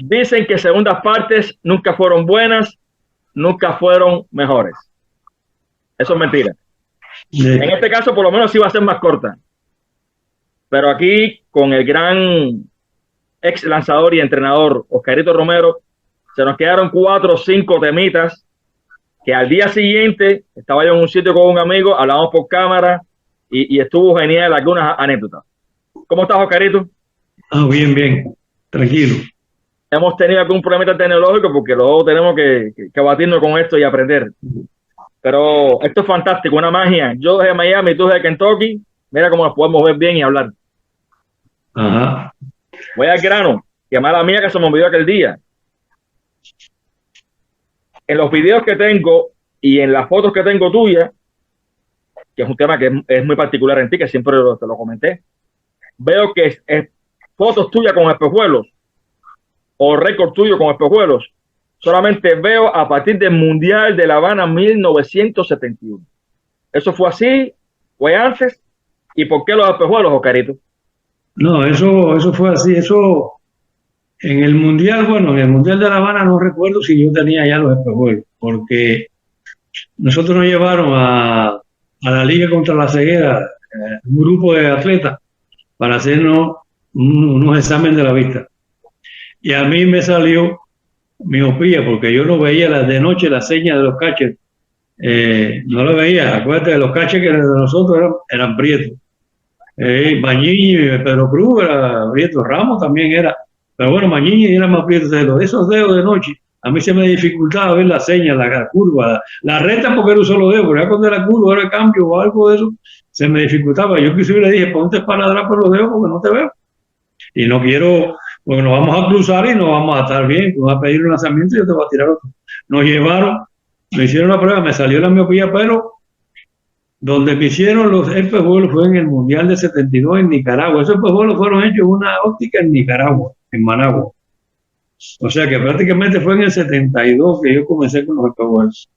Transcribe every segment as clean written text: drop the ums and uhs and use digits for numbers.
Dicen que segundas partes nunca fueron buenas, nunca fueron mejores. Eso es mentira. En este caso, por lo menos, sí va a ser más corta. Pero aquí, con el gran ex lanzador y entrenador Oscarito Romero, se nos quedaron 4 o 5 temitas que al día siguiente estaba yo en un sitio con un amigo, hablamos por cámara y estuvo genial algunas anécdotas. ¿Cómo estás, Oscarito? Bien, bien, tranquilo. Hemos tenido algún problema tecnológico porque luego tenemos que batirnos con esto y aprender. Pero esto es fantástico, una magia. Yo desde Miami, tú desde Kentucky, mira cómo nos podemos ver bien y hablar. Ajá. Voy al grano, que mala mía que se me olvidó aquel día. En los videos que tengo y en las fotos que tengo tuyas, que es un tema que es muy particular en ti, que siempre te lo comenté, veo que es fotos tuyas con espejuelos o récord tuyo con espejuelos. Solamente veo a partir del Mundial de La Habana 1971. ¿Eso fue así? ¿Fue antes? ¿Y por qué los espejuelos, Oscarito? No, eso fue así. Eso en el Mundial, bueno, en el Mundial de La Habana no recuerdo si yo tenía ya los espejuelos, porque nosotros nos llevaron a la Liga contra la Ceguera, un grupo de atletas, para hacernos unos exámenes de la vista. Y a mí me salió miopía, porque yo no veía de noche las señas de los catchers. No lo veía. Acuérdate de los catchers que de nosotros eran prietos. Mañini, Pedro Cruz era prieto, Ramos también era. Pero bueno, Mañini era más prieto. De esos dedos de noche, a mí se me dificultaba ver las señas, la curva, la recta, porque era un solo dedo, pero ya cuando era curva, era cambio o algo de eso, se me dificultaba. Yo inclusive le dije, ponte para atrás por los dedos porque no te veo. Y no quiero, porque nos vamos a cruzar y no vamos a estar bien. Tú vas a pedir un lanzamiento y yo te voy a tirar otro. Nos llevaron, me hicieron la prueba, me salió la miopía, pero donde me hicieron los espejuelos fue en el Mundial de 72 en Nicaragua. Esos espejuelos fueron hechos en una óptica en Nicaragua, en Managua. O sea que prácticamente fue en el 72 que yo comencé con los espejuelos.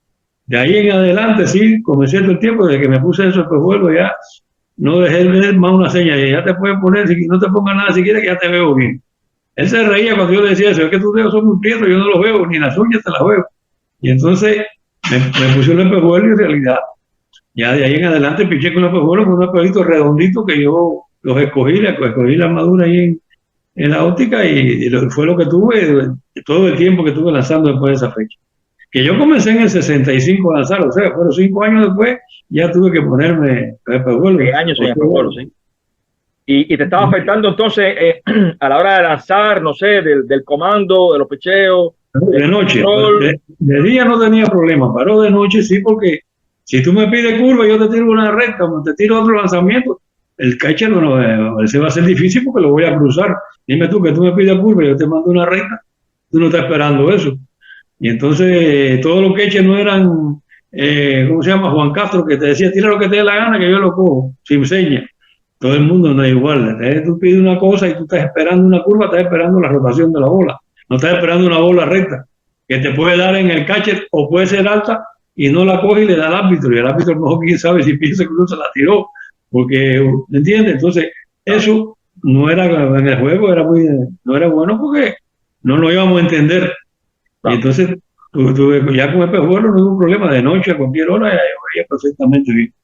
De ahí en adelante, sí, comencé todo el tiempo, desde que me puse esos espejuelos ya no dejé de ver más una seña. Ya te puedes poner, si no te pongas nada si quieres, que ya te veo bien. Él se reía cuando yo le decía eso, es que tus dedos son muy prietos, yo no los veo, ni las uñas te las veo. Y entonces me pusieron el espejuelo y en realidad, ya de ahí en adelante piché con los espejuelos, con unos espejuelitos redonditos que yo los escogí la armadura ahí en la óptica y fue lo que tuve todo el tiempo que estuve lanzando después de esa fecha. Que yo comencé en el 65 a lanzar, o sea, fueron 5 años después, ya tuve que ponerme espejuelos. 6 años sin espejuelos, sí. Y te estaba afectando entonces a la hora de lanzar, no sé, del comando, de los picheos. De noche, de día no tenía problema, pero de noche sí, porque si tú me pides curva, yo te tiro una recta, o te tiro otro lanzamiento, el catcher se va a ser difícil porque lo voy a cruzar. Dime tú que tú me pides curva, yo te mando una recta, tú no estás esperando eso. Y entonces todos los catchers no eran, ¿cómo se llama? Juan Castro, que te decía, tira lo que te dé la gana, que yo lo cojo, sin seña. Todo el mundo no es igual. Entonces, tú pides una cosa y tú estás esperando una curva, estás esperando la rotación de la bola. No estás esperando una bola recta, que te puede dar en el catcher o puede ser alta y no la coge y le da al árbitro. Y el árbitro, a lo mejor, quién sabe si piensa que uno se la tiró. Porque, ¿me entiendes? Entonces, eso no era en el juego, no era bueno porque no lo íbamos a entender. Y entonces, ya con el espejuelo no hubo problema. De noche, a cualquier hora, ya yo veía perfectamente bien.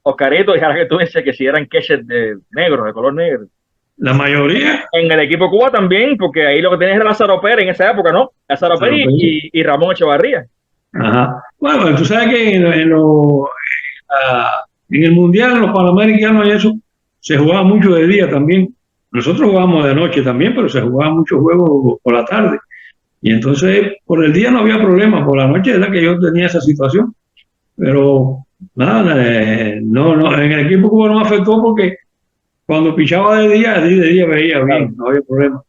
Oscarito, y ahora que tú dices que si eran catchers de negros, de color negro. La mayoría. En el equipo Cuba también, porque ahí lo que tenías era Lázaro Pérez en esa época, ¿no? Lázaro Pérez y Ramón Echevarría. Ajá. Bueno, tú sabes que en el Mundial, en los Panamericanos y eso, se jugaba mucho de día también. Nosotros jugábamos de noche también, pero se jugaban muchos juegos por la tarde. Y entonces, por el día no había problema, por la noche era que yo tenía esa situación. Pero nada, no, en el equipo Cuba no me afectó porque cuando pichaba de día veía bien, no había problema.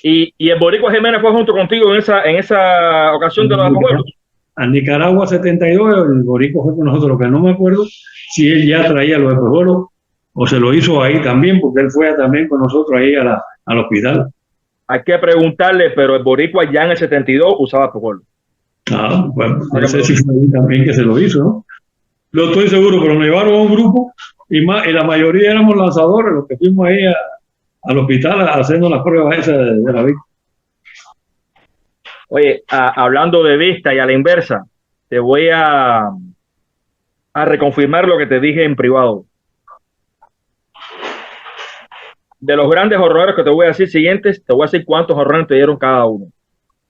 ¿Y el Boricua Jiménez fue junto contigo en esa ocasión de los espejuelos? A Nicaragua 72, el Boricua fue con nosotros, que no me acuerdo si él ya traía los espejuelos o se lo hizo ahí también, porque él fue también con nosotros ahí al hospital. Hay que preguntarle, pero el Boricua ya en el 72 usaba espejuelos. Bueno, no sé si fue ahí también que se lo hizo, ¿no? No estoy seguro, pero me llevaron a un grupo y la mayoría éramos lanzadores, los que fuimos ahí al hospital haciendo las pruebas esas de la vista. Oye, hablando de vista y a la inversa, te voy a reconfirmar lo que te dije en privado. De los grandes horrores que te voy a decir siguientes, te voy a decir cuántos horrores te dieron cada uno.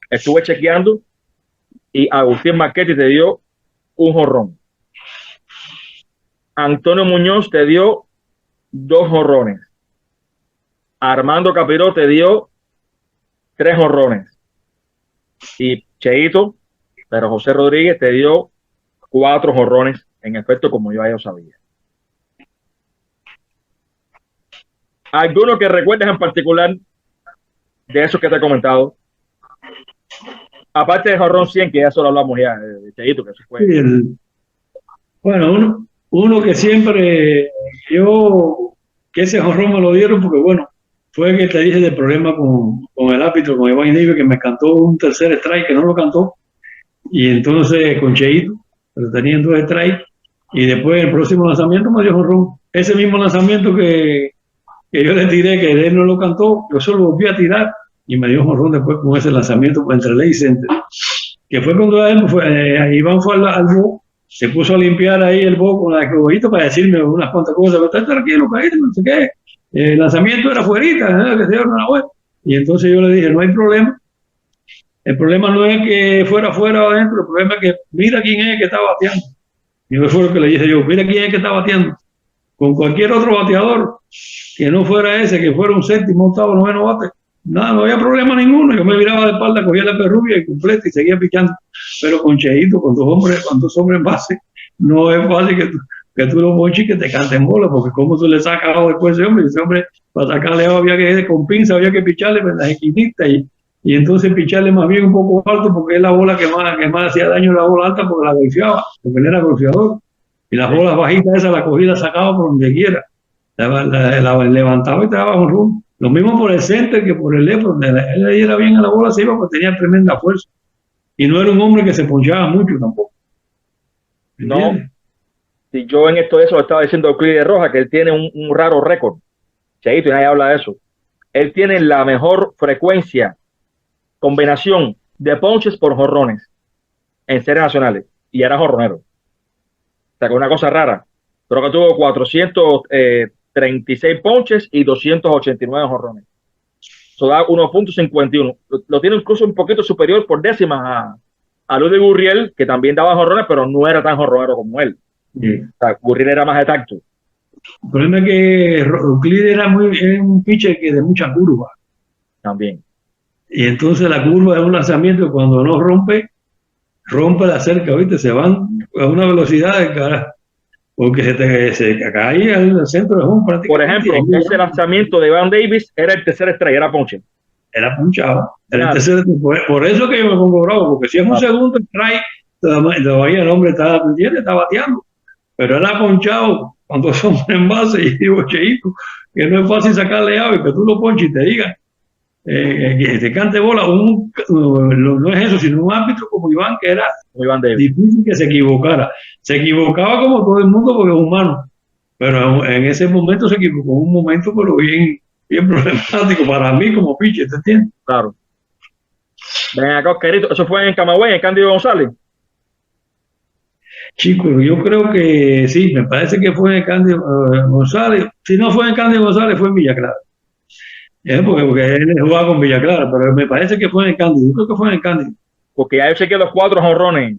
Estuve chequeando y Agustín Marchetti te dio un jorrón. Antonio Muñoz te dio 2 jorrones. Armando Capiró te dio 3 jorrones. Y Cheito, pero José Rodríguez te dio 4 jorrones, en efecto, como yo ya sabía. ¿Alguno que recuerdes en particular de esos que te he comentado? Aparte de jorrón 100, que ya solo hablamos ya, de Cheito, que eso fue. Sí, bueno, uno que siempre que ese jorrón me lo dieron porque, bueno, fue el que te dije del problema con el árbitro, con Iván Inibio, que me cantó un tercer strike que no lo cantó, y entonces con Cheito, pero tenían 2 strikes, y después el próximo lanzamiento me dio jorrón. Ese mismo lanzamiento que yo le tiré, que él no lo cantó, yo solo volví a tirar, y me dio jorrón después con ese lanzamiento entre ley y center, que fue cuando Iván fue al box, se puso a limpiar ahí el box con la escobillita para decirme unas cuantas cosas, pero está tranquilo, caíste, no sé qué. El lanzamiento era fuerita, que se dieron una vuelta. Y entonces yo le dije, no hay problema. El problema no es que fuera afuera o adentro, el problema es que mira quién es que está bateando. Y eso fue lo que le dije yo, mira quién es que está bateando. Con cualquier otro bateador que no fuera ese, que fuera un séptimo, octavo, noveno bate, nada, no había problema ninguno. Yo me miraba de espalda, cogía la perrubia y completa y seguía pichando. Pero con Cheito, con 2 hombres en base, no es fácil que tú lo ponches y que te canten bola, porque como tú le sacas abajo después ese hombre, para sacarle abajo había que con pinza, había que picharle en las esquinitas y entonces picharle más bien un poco alto, porque es la bola que más hacía daño, la bola alta, porque la golpeaba, porque él era golpeador. Y las bolas bajitas esas, la cogida sacaba por donde quiera, la levantaba y te daba un rumbo. Lo mismo por el center que por el left, donde él le diera bien a la bola, se iba, porque tenía tremenda fuerza. Y no era un hombre que se ponchaba mucho tampoco. No. Si yo en esto de eso estaba diciendo a Euclides Rojas, que él tiene un raro récord. Cheito, y nadie habla de eso. Él tiene la mejor frecuencia, combinación de ponches por jorrones en series nacionales. Y era jorronero. O sea, que una cosa rara. Creo que tuvo 436 ponches y 289 jorrones. Eso da 1.51. Lo tiene incluso un poquito superior por décimas a Luis de Gurriel, que también daba jorrones, pero no era tan jorronero como él. Sí. O sea, Gurriel era más de tacto. El problema es que Euclides era un pitcher que de mucha curva. También. Y entonces la curva es un lanzamiento que cuando no rompe la cerca, ¿viste? Se van a una velocidad de cara. Porque se cae al centro de home prácticamente. Por ejemplo, ese lanzamiento de Van Davis era el tercer strike, era ponche. Era punchado. Era el tercer, por eso que yo me pongo bravo, porque si es un segundo strike, todavía el hombre está bateando. Pero era ponchado cuando son en base y digo, Cheito, que no es fácil sacarle ave, que tú lo ponches y te digan que te cante bola. No es eso, sino un árbitro como Iván, que era difícil que se equivocara. Se equivocaba como todo el mundo porque es humano, pero en ese momento se equivocó, un momento pero bien problemático para mí como pitcher, ¿te entiendes? Claro. Ven acá, Oscarito, ¿eso fue en Camagüey, en Cándido González? Chicos, yo creo que sí, me parece que fue en Cándido González. Si no fue en Cándido González, fue en Villa Clara. Porque él jugaba con Villa Clara, pero me parece que fue en el Cándido. Yo creo que fue en el Cándido. Porque ya yo sé que los 4 jonrones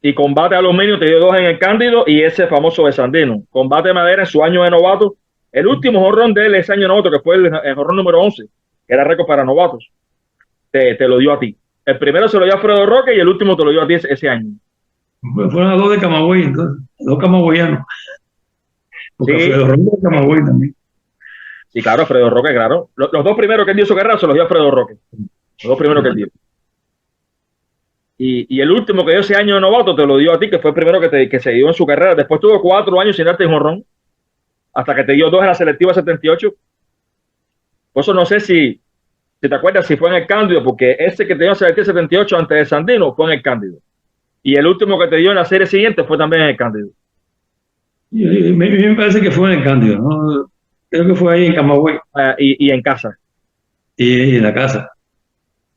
y combate aluminio te dio 2 en el Cándido y ese famoso de Sandino. Combate Madera en su año de novato. El último jonrón de él ese año de novato, que fue el jonrón número 11, que era récord para novatos, te lo dio a ti. El primero se lo dio a Fredo Roque y el último te lo dio a ti ese año. Pues fueron a 2 de Camagüey, entonces, 2 camagüeyanos. Porque sí. Fredo Roque de Camagüey también. Sí, claro, Fredo Roque, claro. Los 2 primeros que él dio su carrera se los dio a Fredo Roque. Los 2 primeros que él dio. Y el último que dio ese año de novato te lo dio a ti, que fue el primero que se dio en su carrera. Después tuvo 4 años sin darte un jonrón, hasta que te dio 2 en la selectiva 78. Por eso no sé si te acuerdas si fue en el Cándido, porque ese que te dio en la selectiva 78 antes de Sandino fue en el Cándido. Y el último que te dio en la serie siguiente fue también en el Cándido. Me parece que fue en el Cándido, ¿no? Creo que fue ahí en Camagüey y en casa. y en la casa.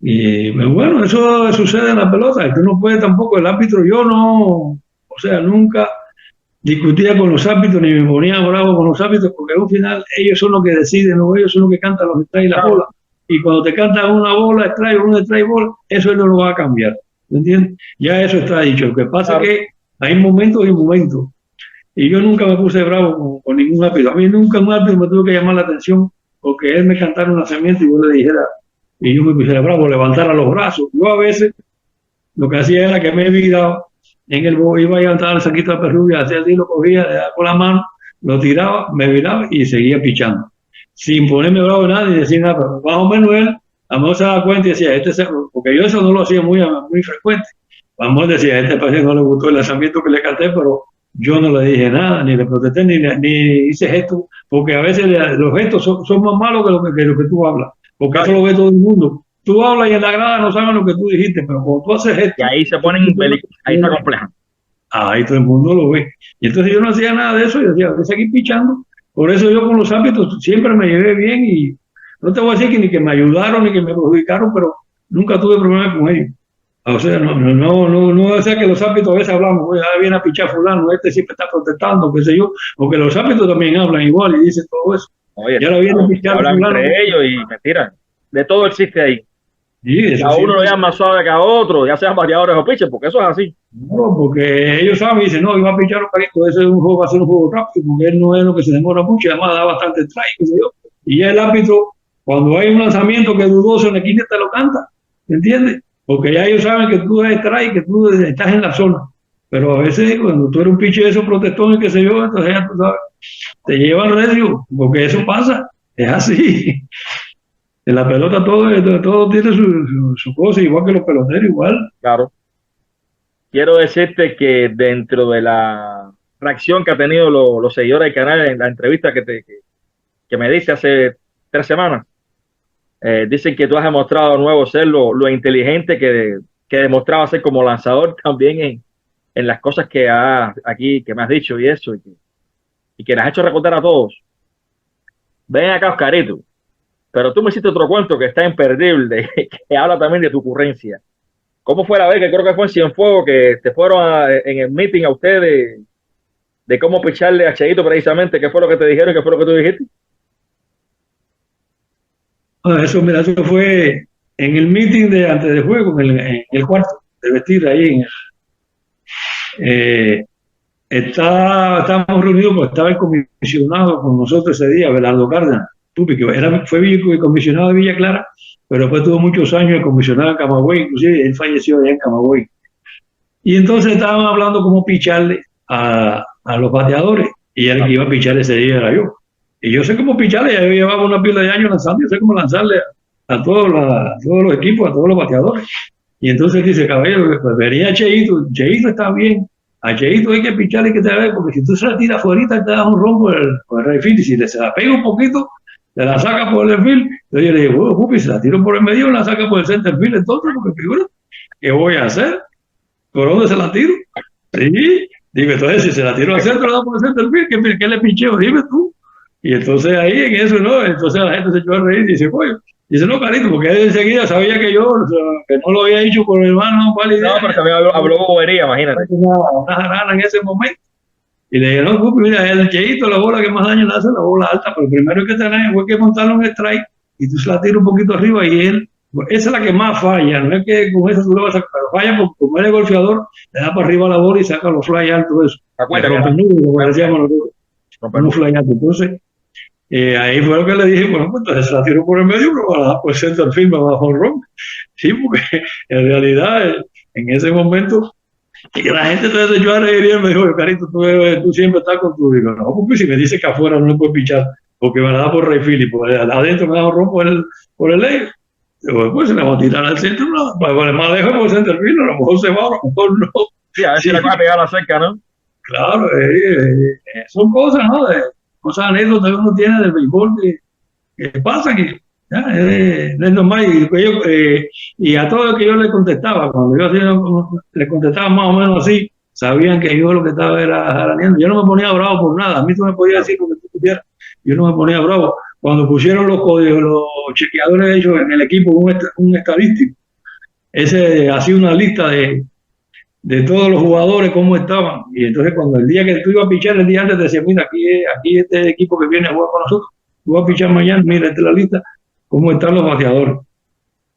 Y bueno, eso sucede en la pelota, y tú no puedes tampoco, el árbitro, yo no, o sea, nunca discutía con los árbitros ni me ponía bravo con los árbitros, porque al final ellos son los que deciden, ¿no? Ellos son los que cantan los strikes y la bola. Y cuando te cantan una bola, strike, un strike ball, eso él no lo va a cambiar. ¿Me entiendes? Ya eso está dicho. Lo que pasa es que hay momentos y momentos. Y yo nunca me puse bravo con ningún árbitro. A mí nunca un árbitro me tuvo que llamar la atención porque él me cantara un lanzamiento y yo le dijera, y yo me pusiera bravo, levantara los brazos. Yo a veces lo que hacía era que me viraba en el iba a levantar el saquito de perrubia, hacía así, lo cogía, le daba con la mano, lo tiraba, me viraba y seguía pichando. Sin ponerme bravo nada ni decir nada, pero más o menos él, a lo mejor se daba cuenta y decía, porque yo eso no lo hacía muy frecuente. A lo mejor decía, este parece no le gustó el lanzamiento que le canté, pero yo no le dije nada, ni le protesté, ni hice gestos, porque a veces los gestos son más malos que lo que tú hablas, porque eso lo ve todo el mundo. Tú hablas y en la grada no saben lo que tú dijiste, pero cuando tú haces esto... Y ahí se ponen, ahí se complejan. Ahí todo el mundo lo ve. Y entonces yo no hacía nada de eso, yo decía, voy a seguir pichando. Por eso yo con los árbitros siempre me llevé bien y no te voy a decir que ni que me ayudaron ni que me perjudicaron, pero nunca tuve problemas con ellos. O sea, no o sea que los árbitros a veces hablamos, oye, viene a pichar fulano, este siempre está protestando, qué sé yo, porque los árbitros también hablan igual y dicen todo eso. Oye, ya lo viene a pichar hablan fulano, entre ellos y mentira. De todo existe ahí. Sí, a uno lo llama más suave que a otro, ya sean bateadores o pitchers, porque eso es así. No, porque ellos saben y dicen, no, iba a pichar un carito, ese es un juego, va a ser un juego rápido, porque él no es lo que se demora mucho, y además da bastante strike, qué sé yo. Y ya el árbitro, cuando hay un lanzamiento que es dudoso en la esquina, te lo canta, ¿entiendes? Porque ya ellos saben que tú eres strike, que tú estás en la zona. Pero a veces, cuando tú eres un pitcher de esos protestones, qué sé yo, entonces ya tú sabes, te llevan recio, porque eso pasa, es así. En la pelota todo tiene su cosa, igual que los peloteros, igual. Claro. Quiero decirte que dentro de la reacción que han tenido los seguidores del canal en la entrevista que me diste hace 3 semanas, dicen que tú has demostrado de nuevo ser lo inteligente que demostraba ser como lanzador también en las cosas que me has dicho y eso, y que las has hecho recordar a todos. Ven acá, Oscarito. Pero tú me hiciste otro cuento que está imperdible, que habla también de tu ocurrencia. ¿Cómo fue la vez que creo que fue en Cienfuegos que te fueron en el meeting a ustedes de cómo picharle a Cheito precisamente? ¿Qué fue lo que te dijeron y qué fue lo que tú dijiste? Eso, mira, eso fue en el meeting de antes del juego, en el cuarto de vestir ahí. Estábamos reunidos porque estaba el comisionado con nosotros ese día, Belardo Cárdenas. Fue comisionado de Villa Clara, pero después tuvo muchos años de comisionado en Camagüey, inclusive él falleció allá en Camagüey. Y entonces estaban hablando cómo picharle a los bateadores, y el que iba a pichar ese día era yo. Y yo sé cómo picharle, yo llevaba una pila de años lanzando, yo sé cómo lanzarle a todos los equipos, a todos los bateadores. Y entonces dice, caballero, pues venía Cheito está bien, a Cheito hay que picharle y que te ve, porque si tú se la tiras afuera, te das un rombo por el right field, y si se la pega un poquito, te la saca por el field. Entonces yo le digo, bueno, Pupi, si la tiro por el medio, la saca por el center field, entonces, porque figura, ¿qué voy a hacer? ¿Por dónde se la tiro? Sí, dime, entonces si se la tiro al centro, la da por el center field, ¿qué le picheo? Dime tú. Y entonces ahí en eso, ¿no? Entonces la gente se echó a reír y dice, oye, dice, no, carito, porque él enseguida sabía que yo, o sea, que no lo había dicho con mi hermano, ¿cuál idea? No, pero también habló bobería, imagínate. Una jarana en ese momento. Y le dije, no, Pupi, mira, el Cheito, la bola que más daño le hace la bola alta, pero primero hay que tener, fue que montarle un strike y tú se la tiras un poquito arriba y él, esa es la que más falla, no es que con eso tú le vas a sacar, pero falla porque como él es golpeador, le da para arriba la bola y saca los fly altos, eso. Como decíamos nosotros, un fly alto. Entonces, ahí fue lo que le dije, bueno, pues entonces se la tiró por el medio, pero va a dar por el center field, va a bajar ron. Sí, porque en realidad, en ese momento, y la gente entonces yo a reír y me dijo, carito, tú siempre estás con tu... Digo, no, porque si me dice que afuera no le puedo pichar, porque me la da por right field y por adentro me da un ron por el ley. Digo, pues se me va a tirar al centro, no, pues más lejos por el center field, a lo mejor se va, a lo mejor no. Sí, a ver si la va a pegar a la cerca, ¿no? Claro, son cosas, ¿no? Cosas anécdotas que uno tiene del béisbol que pasan y ya, es normal. Y a todo lo que yo le contestaba, cuando yo le contestaba más o menos así, sabían que yo lo que estaba era jaraneando. Yo no me ponía bravo por nada, a mí tú me podías decir lo que tú quisieras, yo no me ponía bravo. Cuando pusieron los códigos, los chequeadores ellos en el equipo, un estadístico, ese hacía una lista de todos los jugadores, cómo estaban, y entonces cuando el día que tú ibas a pichar, el día antes te decía, mira, aquí este equipo que viene a jugar con nosotros, tú vas a pichar mañana, mira, esta es la lista, cómo están los bateadores.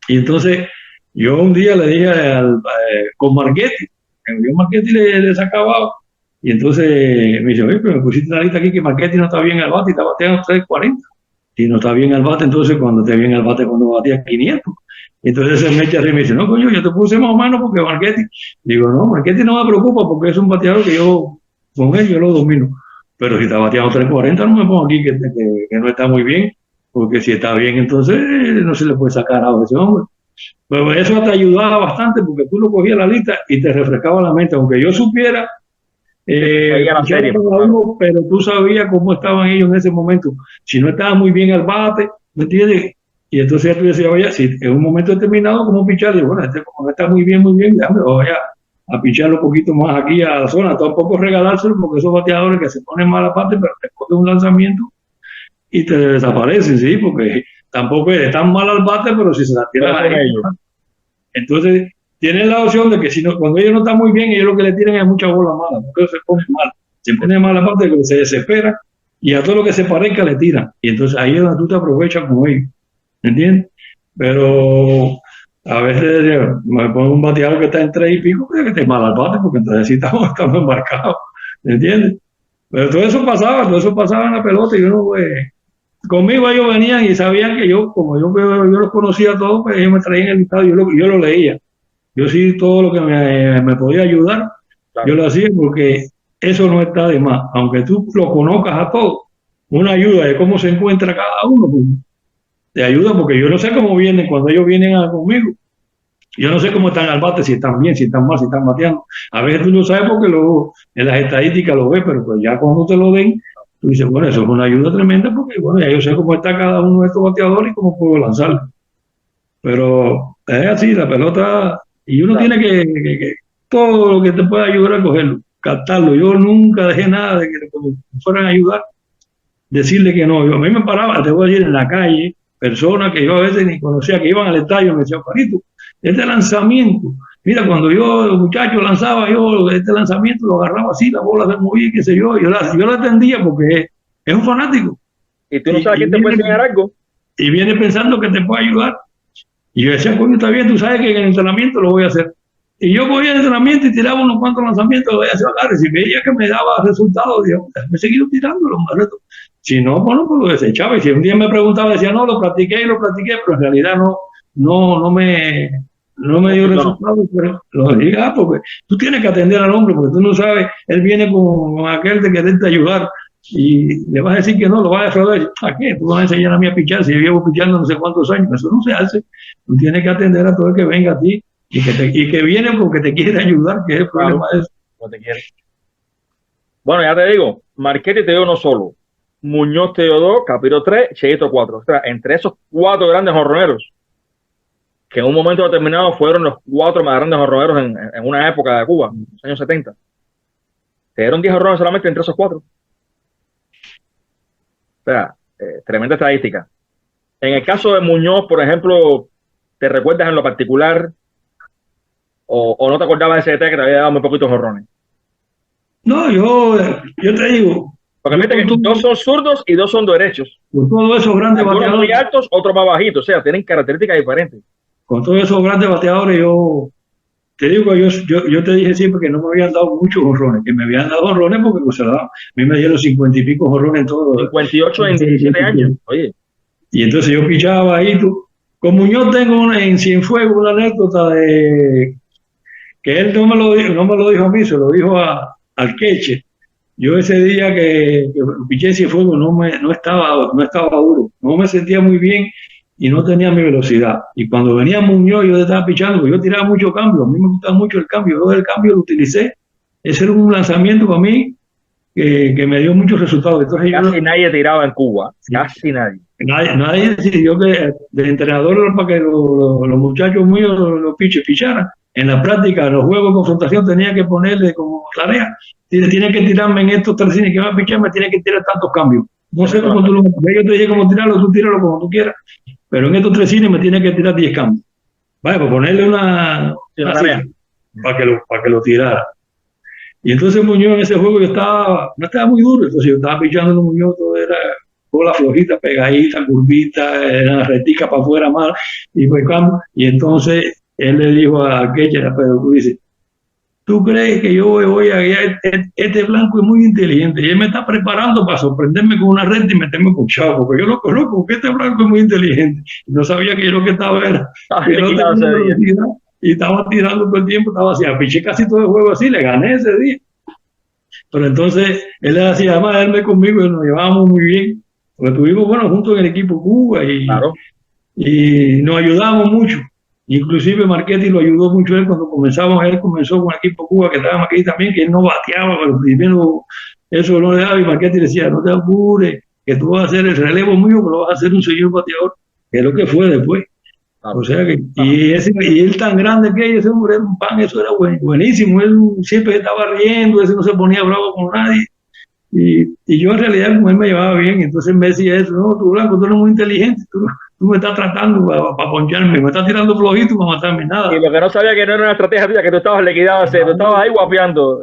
Y entonces yo un día le dije con Marchetti, yo Marchetti le sacaba, y entonces me dice, oye, pero me pusiste una lista aquí que Marchetti no está bien al bate y está bateando 340. Y no está bien al bate, entonces cuando te bien al bate, cuando batía 500. Entonces se me echa así y me dice, no, coño, yo te puse más o menos porque Marchetti. Digo, no, Marchetti no me preocupa porque es un bateador que yo, con él, yo lo domino. Pero si está bateando 340, no me pongo aquí que no está muy bien, porque si está bien, entonces no se le puede sacar a ese hombre. Pero eso te ayudaba bastante porque tú lo cogías la lista y te refrescaba la mente, aunque yo supiera pero tú sabías cómo estaban ellos en ese momento. Si no estaba muy bien el bate, ¿me entiendes? Y entonces ya tú decías, oye, si en un momento determinado, ¿cómo pichar? Y bueno, como no está muy bien, ya me voy a picharlo un poquito más aquí a la zona. Tampoco regalárselo porque esos bateadores que se ponen mal aparte, pero te cogen un lanzamiento y te desaparecen, ¿sí? Porque tampoco es tan mal al bate, pero si se la tiran a ellos. Entonces, tienen la opción de que si no, cuando ellos no están muy bien, ellos lo que le tiran es mucha bola mala, porque ellos se pone mal aparte, que se desespera y a todo lo que se parezca le tiran. Y entonces ahí es donde tú te aprovechas con ellos, ¿me entiendes? Pero a veces me pongo un bateador que está en 3 y pico, que esté mal al bate, porque entonces sí estamos embarcados, ¿me entiendes? Pero todo eso pasaba en la pelota y yo no, pues, conmigo ellos venían y sabían que yo, como yo los conocía a todos, pues ellos me traían el listado, yo lo leía. Yo sí, todo lo que me podía ayudar, claro, yo lo hacía porque eso no está de más. Aunque tú lo conozcas a todos, una ayuda de cómo se encuentra cada uno, pues, te ayuda porque yo no sé cómo vienen cuando ellos vienen conmigo. Yo no sé cómo están al bate, si están bien, si están mal, si están bateando. A veces tú lo sabes porque en las estadísticas lo ves, pero pues ya cuando te lo den, tú dices, bueno, eso es una ayuda tremenda porque, bueno, ya yo sé cómo está cada uno de estos bateadores y cómo puedo lanzarlo. Pero es así, la pelota... Y uno tiene que todo lo que te pueda ayudar a cogerlo, captarlo. Yo nunca dejé nada de que me fueran a ayudar, decirle que no. A mí me paraba, te voy a decir, en la calle, personas que yo a veces ni conocía, que iban al estadio, me decían, Juanito, este lanzamiento, mira, cuando yo, los muchachos lanzaba, yo este lanzamiento lo agarraba así, la bola se movía, qué sé yo la atendía porque es un fanático. Y tú no sabes quién te puede enseñar algo. Y viene pensando que te puede ayudar. Y yo decía, coño, está bien, tú sabes que en el entrenamiento lo voy a hacer. Y yo cogía el entrenamiento y tiraba unos cuantos lanzamientos, lo voy a hacer agarre. Si veía que me daba resultados, digo, me he seguido tirando los retos. Si no, bueno, pues lo desechaba. Y si un día me preguntaba, decía, no, lo practiqué, pero en realidad no me dio resultados. Pero lo diga, porque tú tienes que atender al hombre, porque tú no sabes, él viene con aquel de quererte ayudar. Y le vas a decir que no, lo vas a defraudar. ¿A qué? Tú vas a enseñar a mí a pichar si yo llevo pichando no sé cuántos años. Eso no se hace. Tú tienes que atender a todo el que venga a ti y que viene porque te quiere ayudar, que es el problema de eso. No te quiere. Bueno, ya te digo, Marchetti te dio uno solo, Muñoz te dio 2, Capiro 3, Cheito 4. O sea, entre esos 4 grandes jonroneros, que en un momento determinado fueron los 4 más grandes jonroneros en una época de Cuba, en los años 70. Te dieron 10 jonrones solamente entre esos 4. O sea, tremenda estadística. En el caso de Muñoz, por ejemplo, ¿te recuerdas en lo particular o no te acordabas de ese DT que te había dado muy poquitos jonrones? No, yo te digo. Porque fíjate que 2 son zurdos y 2 son derechos. Con todos esos grandes bateadores. Unos muy altos, otros más bajitos. O sea, tienen características diferentes. Con todos esos grandes bateadores, yo te digo, yo te dije siempre que no me habían dado muchos jonrones, que me habían dado jonrones porque pues, a mí me dieron 50 y pico jonrones en todo. 58 en 17 años. Oye. Y entonces yo pichaba ahí. Con Muñoz tengo en Cienfuegos una anécdota de que él no me lo dijo a mí, se lo dijo al Queche. Yo ese día que piché en Cienfuegos no estaba duro, no me sentía muy bien y no tenía mi velocidad. Y cuando venía Muñoz, yo estaba pichando, porque yo tiraba mucho cambio, a mí me gustaba mucho el cambio, yo el cambio lo utilicé. Ese era un lanzamiento para mí que me dio muchos resultados. Entonces, casi nadie tiraba en Cuba, casi nadie. Nadie decidió que de entrenador para que los muchachos míos los picharan. En la práctica, en los juegos de confrontación tenía que ponerle como tarea, tiene que tirarme en estos 3 innings que va a pichar, me tiene que tirar tantos cambios. No sé cómo tú lo... Yo te dije cómo tirarlo, tú tíralo como tú quieras, pero en estos 3 innings me tiene que tirar 10 cambios. Vaya, pues ponerle una cifra para que lo tirara. Y entonces Muñoz en ese juego no estaba muy duro, entonces yo estaba pichando en Muñoz, todo era bola flojita, pegadita, curvita, era retica para afuera mal, y fue cambio. Y entonces él le dijo a Ketcher, pero tú dices, ¿tú crees que yo voy a guiar? Este blanco es muy inteligente y él me está preparando para sorprenderme con una recta y meterme con chavo, porque yo lo conozco, porque este blanco es muy inteligente. No sabía que yo lo que estaba era que no tenía velocidad y estaba tirando todo el tiempo, estaba así, piché casi todo el juego así, le gané ese día. Pero entonces él hacía, además él me conmigo y nos llevábamos muy bien, porque estuvimos bueno juntos en el equipo Cuba y nos ayudábamos mucho. Inclusive Marchetti lo ayudó mucho él cuando comenzamos. Él comenzó con el equipo Cuba, que estaba Marchetti también, que él no bateaba, pero primero eso no le daba, y Marchetti decía, no te apures, que tú vas a hacer el relevo mío, pero vas a ser un señor bateador, que es lo que fue después. O sea que, y él tan grande que ese hombre era un pan, eso era buenísimo, él siempre estaba riendo, ese no se ponía bravo con nadie. Y yo en realidad con él me llevaba bien, entonces me decía eso, no, tú Blanco, tú eres muy inteligente, tú me estás tratando para poncharme, me estás tirando flojito para matarme, nada. Y lo que no sabía que no era una estrategia tuya, que tú estabas liquidado, tú estabas ahí guapeando.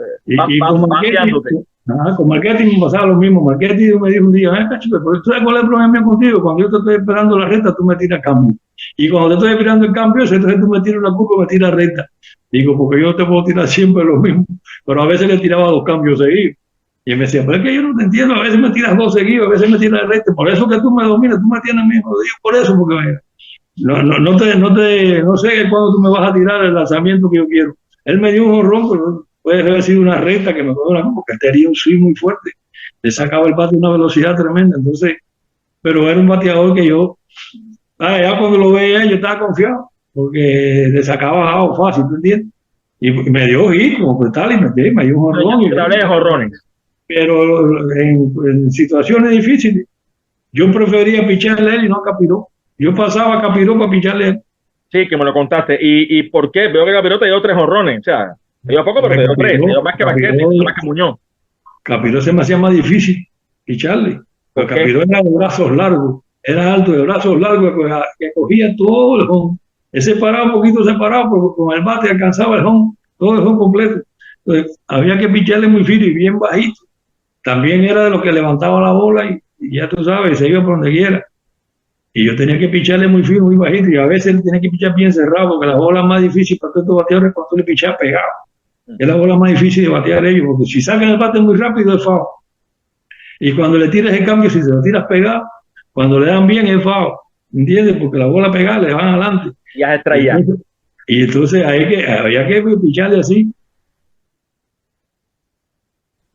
Con Marchetti me pasaba lo mismo. Marchetti me dijo un día, cachulo, pero tú sabes cuál es el problema contigo, cuando yo te estoy esperando la recta, tú me tiras cambio. Y cuando te estoy esperando el cambio, entonces tú me tiras una cuca y me tiras recta. Digo, porque yo te puedo tirar siempre lo mismo, pero a veces le tiraba 2 cambios seguidos. Y él me decía, pero es que yo no te entiendo, a veces me tiras 2 seguidos, a veces me tiras recta, por eso que tú me dominas, tú me tienes mi jodido, por eso, porque no sé cuándo tú me vas a tirar el lanzamiento que yo quiero. Él me dio un jonrón, pero puede haber sido una recta que me cogió la mano, porque él tenía un swing muy fuerte, le sacaba el bate a una velocidad tremenda, entonces, pero era un bateador que yo, ya cuando lo veía yo estaba confiado, porque le sacaba bajado fácil, ¿tú entiendes? Y me dio hit como tal, y me dio un jonrón. Pero en situaciones difíciles, yo prefería picharle a él y no a Capiró. Yo pasaba a Capiró para picharle a él. Sí, que me lo contaste. ¿Y por qué? Veo que Capiró te dio 3 jonrones. O sea, te dio poco, pero te dio 3. Te dio más que Marchetti, más que Muñoz. Capiró se me hacía más difícil picharle. Porque Capiró era de brazos largos. Era alto, de brazos largos, que cogía todo el home. Él se paraba un poquito separado, porque con el bate alcanzaba el home, todo el home completo. Entonces, había que picharle muy fino y bien bajito. También era de los que levantaba la bola y ya tú sabes, se iba por donde quiera. Y yo tenía que picharle muy fino, muy bajito, y a veces él tenía que pichar bien cerrado, porque la bola más difícil para todos estos bateadores es cuando tú le pichas pegado. Es la bola más difícil de batear ellos, porque si sacan el bate muy rápido es foul. Y cuando le tiras el cambio, si se lo tiras pegado, cuando le dan bien es foul. ¿Entiendes? Porque la bola pegada le van adelante. Ya es traía. Y entonces había que picharle así.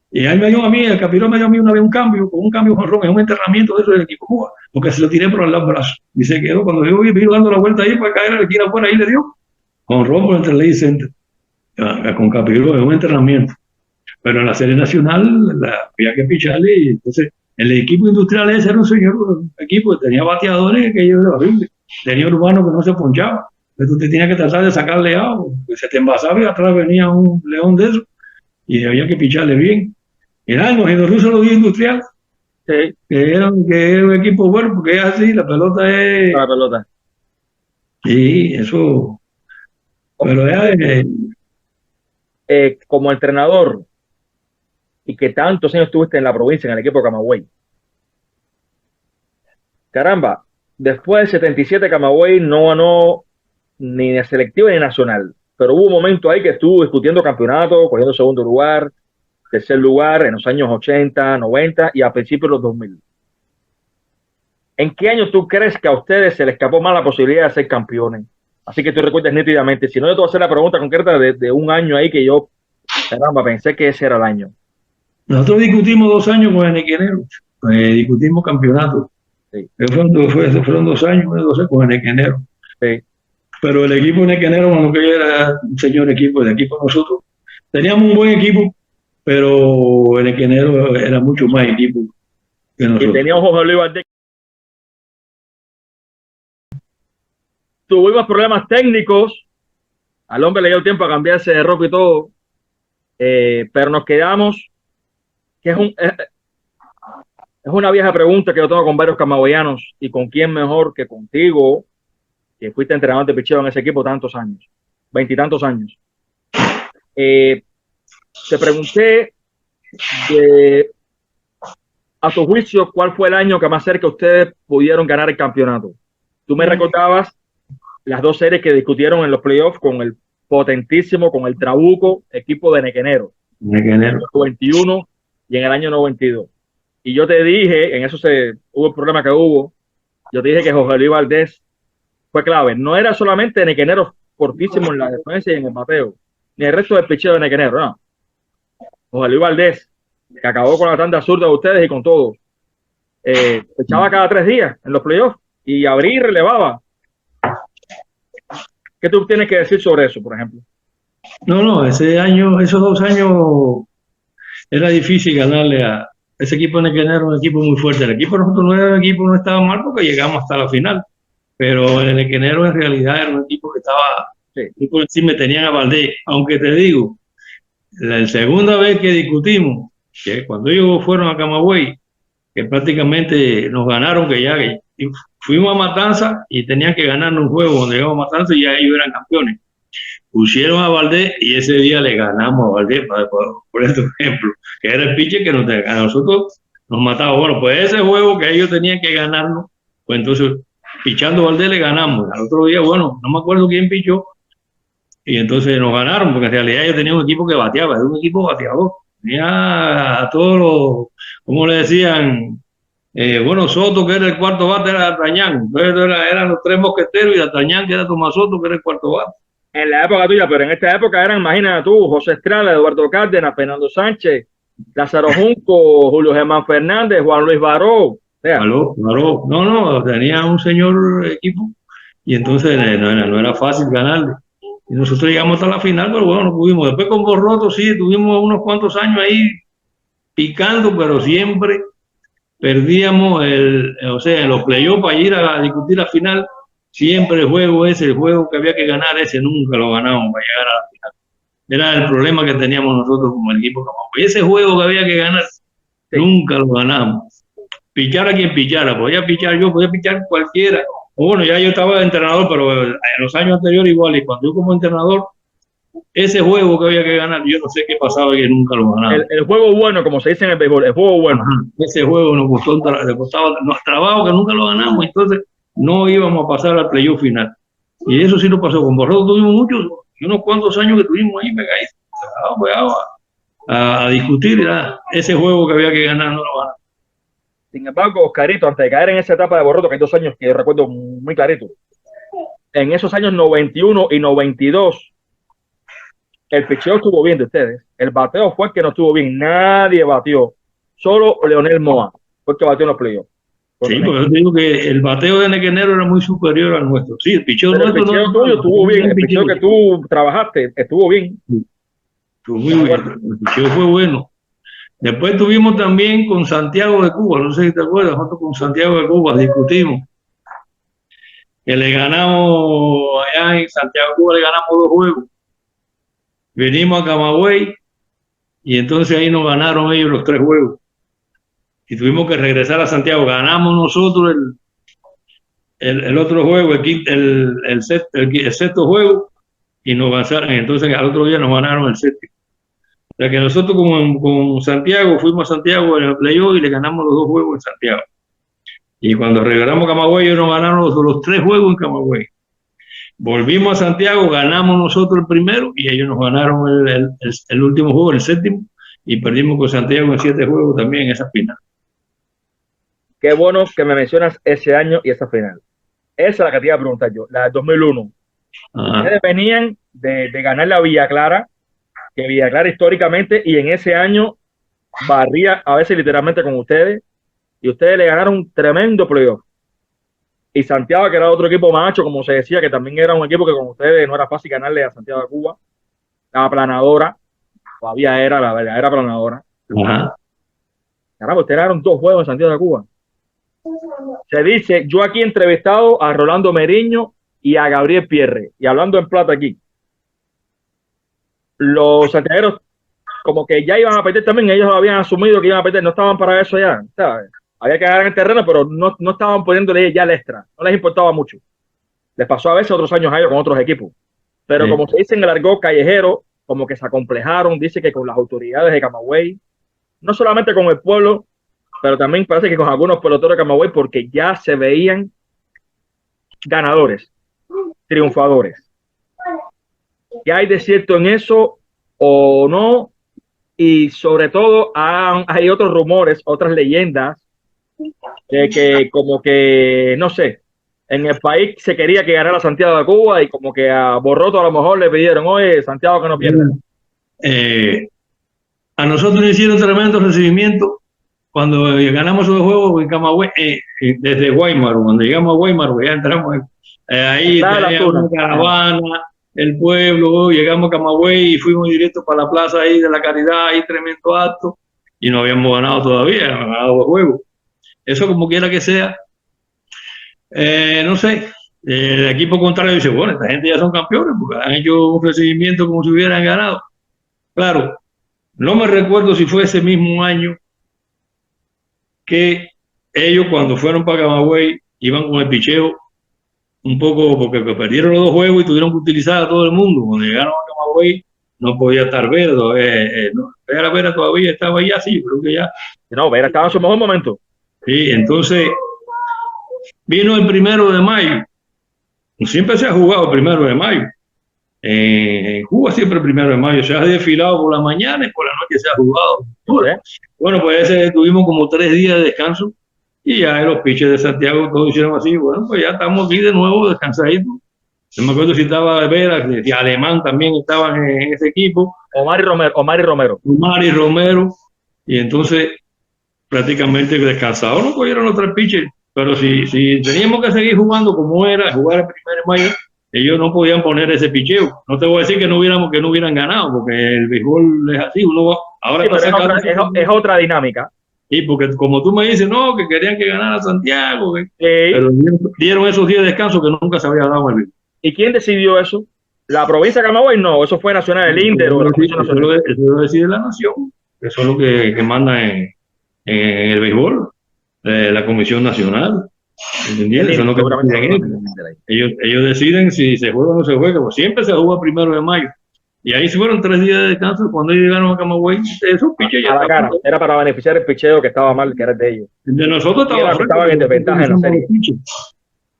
Y él me dio a mí, el Capiró me dio a mí una vez un cambio jonrón, en un entrenamiento de eso del equipo Cuba, porque se lo tiré por el lado del brazo. Y se quedó, cuando yo vi dando la vuelta ahí para caer a la esquina afuera, ahí le dio jonrón por el Ley Center, con Capiró, en un entrenamiento. Pero en la serie nacional había que picharle, y entonces el equipo industrial ese era un señor equipo que tenía bateadores que ellos eran horribles, tenía urbanos que no se ponchaba. Entonces tú te tenías que tratar de sacarle agua, porque se te envasaba y atrás venía un león de eso, y había que picharle bien. Era en los rusos los días industriales, que era un equipo bueno, porque es así, la pelota es... La pelota. Sí, eso... Pero como entrenador, y que tantos años estuviste en la provincia, en el equipo de Camagüey. Caramba, después del 77 Camagüey no ganó ni en selectiva ni nacional, pero hubo un momento ahí que estuvo discutiendo campeonato, cogiendo segundo lugar, tercer lugar en los años 80, 90 y a principios de los 2000. ¿En qué año tú crees que a ustedes se les escapó más la posibilidad de ser campeones? Así que tú recuerdas nítidamente. Si no, yo te voy a hacer la pregunta concreta de un año ahí que yo, caramba, pensé que ese era el año. Nosotros discutimos 2 años con Enequenero, discutimos campeonato. Sí. Fueron 2 años, con Enequenero. Sí. Pero el equipo Enequenero, cuando que era un señor equipo, el equipo nosotros, teníamos un buen equipo, pero Enequenero era mucho más equipo que nosotros. Y teníamos José Luis Valdés. Tuvimos problemas técnicos Al hombre le dio tiempo a cambiarse de ropa y todo, pero nos quedamos, que es una vieja pregunta que yo tengo con varios camagüeyanos, y con quién mejor que contigo, que fuiste entrenador de picheo en ese equipo tantos años, veintitantos años. Te pregunté, a tu juicio, ¿cuál fue el año que más cerca ustedes pudieron ganar el campeonato? Tú me recordabas las dos series que discutieron en los playoffs con el potentísimo, con el trabuco equipo de Nequenero. En el 91 y en el año 92. Y yo te dije, en eso hubo el problema que hubo, yo te dije que José Luis Valdés fue clave. No era solamente Nequenero fortísimo en la defensa y en el bateo, ni el resto del picheo de Nequenero, no. José Luis Valdés, que acabó con la tanda zurda de ustedes y con todos, echaba cada 3 días en los playoffs y abría y relevaba. ¿Qué tú tienes que decir sobre eso, por ejemplo? No, ese año, esos 2 años era difícil ganarle a ese equipo de Nequenero, un equipo muy fuerte. El equipo de nosotros no era un equipo, no estaba mal porque llegamos hasta la final, pero el Nequenero en realidad era un equipo que estaba, sí, por encima, tenían a Valdés. Aunque te digo, la segunda vez que discutimos, que cuando ellos fueron a Camagüey, que prácticamente nos ganaron, que ya fuimos a Matanza y tenían que ganarnos un juego donde íbamos a Matanza y ya ellos eran campeones. Pusieron a Valdés y ese día le ganamos a Valdés, por ejemplo, que era el pitcher que a nosotros nos mataba. Bueno, pues ese juego que ellos tenían que ganarnos, pues entonces pichando a Valdés le ganamos. Al otro día, bueno, no me acuerdo quién pichó, y entonces nos ganaron, porque en realidad ellos tenían un equipo que bateaba, era un equipo bateador. Tenía a todos los, como le decían, bueno, Soto, que era el cuarto bate, era D'Artagnan. Entonces eran los 3 mosqueteros y D'Artagnan, que era Tomás Soto, que era el cuarto bate. En la época tuya, pero en esta época eran, imagínate tú, José Estrada, Eduardo Cárdenas, Fernando Sánchez, Lázaro Junco, Julio Germán Fernández, Juan Luis Baró. Baró. No, tenía un señor equipo y entonces no era fácil ganarle. Y nosotros llegamos hasta la final, pero bueno, no pudimos. Después con Borroto sí, tuvimos unos cuantos años ahí picando, pero siempre perdíamos o sea, en los playoffs para ir a discutir la final. Siempre el juego que había que ganar, ese nunca lo ganamos para llegar a la final. Era el problema que teníamos nosotros como el equipo. Ese juego que había que ganar, sí, nunca lo ganamos. Pichar a quien pichara, podía pichar yo, podía pichar cualquiera. Bueno, ya yo estaba de entrenador, pero en los años anteriores igual, y cuando yo como entrenador, ese juego que había que ganar, yo no sé qué pasaba, que nunca lo ganaba. El juego bueno, como se dice en el béisbol, el juego bueno. Ajá, ese juego nos costó trabajo que nunca lo ganamos, entonces no íbamos a pasar al playoff final. Y eso sí lo pasó con Borroto, tuvimos muchos, unos cuantos años que tuvimos ahí pegaditos a discutir, ese juego que había que ganar no lo ganamos. Sin embargo, Oscarito, antes de caer en esa etapa de Borroto, que hay 2 años que yo recuerdo muy clarito, en esos años 91 y 92, el picheo estuvo bien de ustedes. El bateo fue el que no estuvo bien. Nadie batió. Solo Leonel Moa fue el que batió en los playoffs. Sí, porque yo digo que el bateo de Nequenero era muy superior al nuestro. Sí, el picheo nuestro. El picheo tuyo estuvo bien. El picheo que tú trabajaste estuvo bien. Estuvo muy bien. El picheo fue bueno. Después tuvimos también con Santiago de Cuba, no sé si te acuerdas, nosotros con Santiago de Cuba discutimos. Que le ganamos allá en Santiago de Cuba, le ganamos 2 juegos. Venimos a Camagüey y entonces ahí nos ganaron ellos los 3 juegos. Y tuvimos que regresar a Santiago. Ganamos nosotros el otro juego, el sexto juego, y nos ganaron. Entonces al otro día nos ganaron el séptimo. O sea que nosotros con Santiago fuimos a Santiago en el playoff y le ganamos los 2 juegos en Santiago. Y cuando regresamos a Camagüey, ellos nos ganaron los 3 juegos en Camagüey. Volvimos a Santiago, ganamos nosotros el primero y ellos nos ganaron el último juego, el séptimo, y perdimos con Santiago en 7 juegos también en esa final. Qué bueno que me mencionas ese año y esa final. Esa es la que te iba a preguntar yo, la de 2001. Ajá. Ustedes venían de ganar la Villa Clara, que Villa Clara históricamente, y en ese año barría a veces literalmente con ustedes, y ustedes le ganaron un tremendo playoff. Y Santiago, que era otro equipo macho, como se decía, que también era un equipo que con ustedes no era fácil ganarle a Santiago de Cuba. La aplanadora, todavía era la verdadera aplanadora. Caramba, ustedes ganaron 2 juegos en Santiago de Cuba. Se dice, yo aquí he entrevistado a Rolando Meriño y a Gabriel Pierre, y hablando en plata aquí, los santiagueros como que ya iban a perder también, ellos habían asumido que iban a perder, no estaban para eso ya, ¿sabes? Había que ganar en el terreno, pero no estaban poniéndole ya el extra, no les importaba mucho. Les pasó a veces otros años a ellos con otros equipos. Pero sí, como se dice en el argot callejero, como que se acomplejaron, dice que con las autoridades de Camagüey, no solamente con el pueblo, pero también parece que con algunos peloteros de Camagüey, porque ya se veían ganadores, triunfadores. ¿Qué hay de cierto en eso o no? Y sobre todo hay otros rumores, otras leyendas, de que como que, no sé, en el país se quería que ganara Santiago de Cuba y como que a Borroto a lo mejor le pidieron, oye, Santiago que no pierda. A nosotros nos hicieron tremendo recibimiento cuando ganamos los juegos en Camagüey, desde Guaymaro. Cuando llegamos a Guaymaro, ya entramos ahí, teníamos una caravana, el pueblo, llegamos a Camagüey y fuimos directo para la plaza ahí de la Caridad, ahí tremendo acto, y no habíamos ganado todavía, habíamos ganado los juegos. Eso como quiera que sea, no sé, el equipo contrario dice, bueno, esta gente ya son campeones porque han hecho un recibimiento como si hubieran ganado. Claro, no me recuerdo si fue ese mismo año que ellos cuando fueron para Camagüey iban con el picheo un poco porque perdieron los dos juegos y tuvieron que utilizar a todo el mundo. Cuando llegaron a Camagüey no podía estar Vera, Vera todavía estaba ahí así, creo que ya. No, Vera estaba en su mejor momento. Sí, entonces vino el 1 de mayo. Siempre se ha jugado el 1 de mayo. En Cuba siempre el 1 de mayo se ha desfilado por la mañana y por la noche se ha jugado. Bueno, pues tuvimos como 3 días de descanso y ya los pitchers de Santiago todos hicieron así. Bueno, pues ya estamos aquí de nuevo descansaditos. No me acuerdo si estaba Vera, si Alemán también estaban en ese equipo. Omar y Romero. Y entonces prácticamente descansados no cogieron los 3 pitchers. Pero si teníamos que seguir jugando como era, jugar el 1 de mayo, ellos no podían poner ese picheo. No te voy a decir que no hubieran ganado, porque el béisbol es así. Ahora sí, es otra dinámica. Sí, porque como tú me dices, no, que querían que ganara Santiago, pero dieron esos días de descanso que nunca se había dado el béisbol. ¿Y quién decidió eso? ¿La provincia de Camagüey? No, eso fue nacional, el INDER o la Comisión Nacional. Eso lo decide la nación. Eso es lo que manda en el béisbol, la Comisión Nacional. ¿Entiendes? Eso es lo que ellos deciden si se juega o no se juega. Pues siempre se juega el 1 de mayo. Y ahí se fueron 3 días de descanso. Cuando ellos llegaron a Camagüey, esos piches ya estaban. Era para beneficiar el picheo que estaba mal, que era de ellos. De nosotros estaban en desventaja en la serie.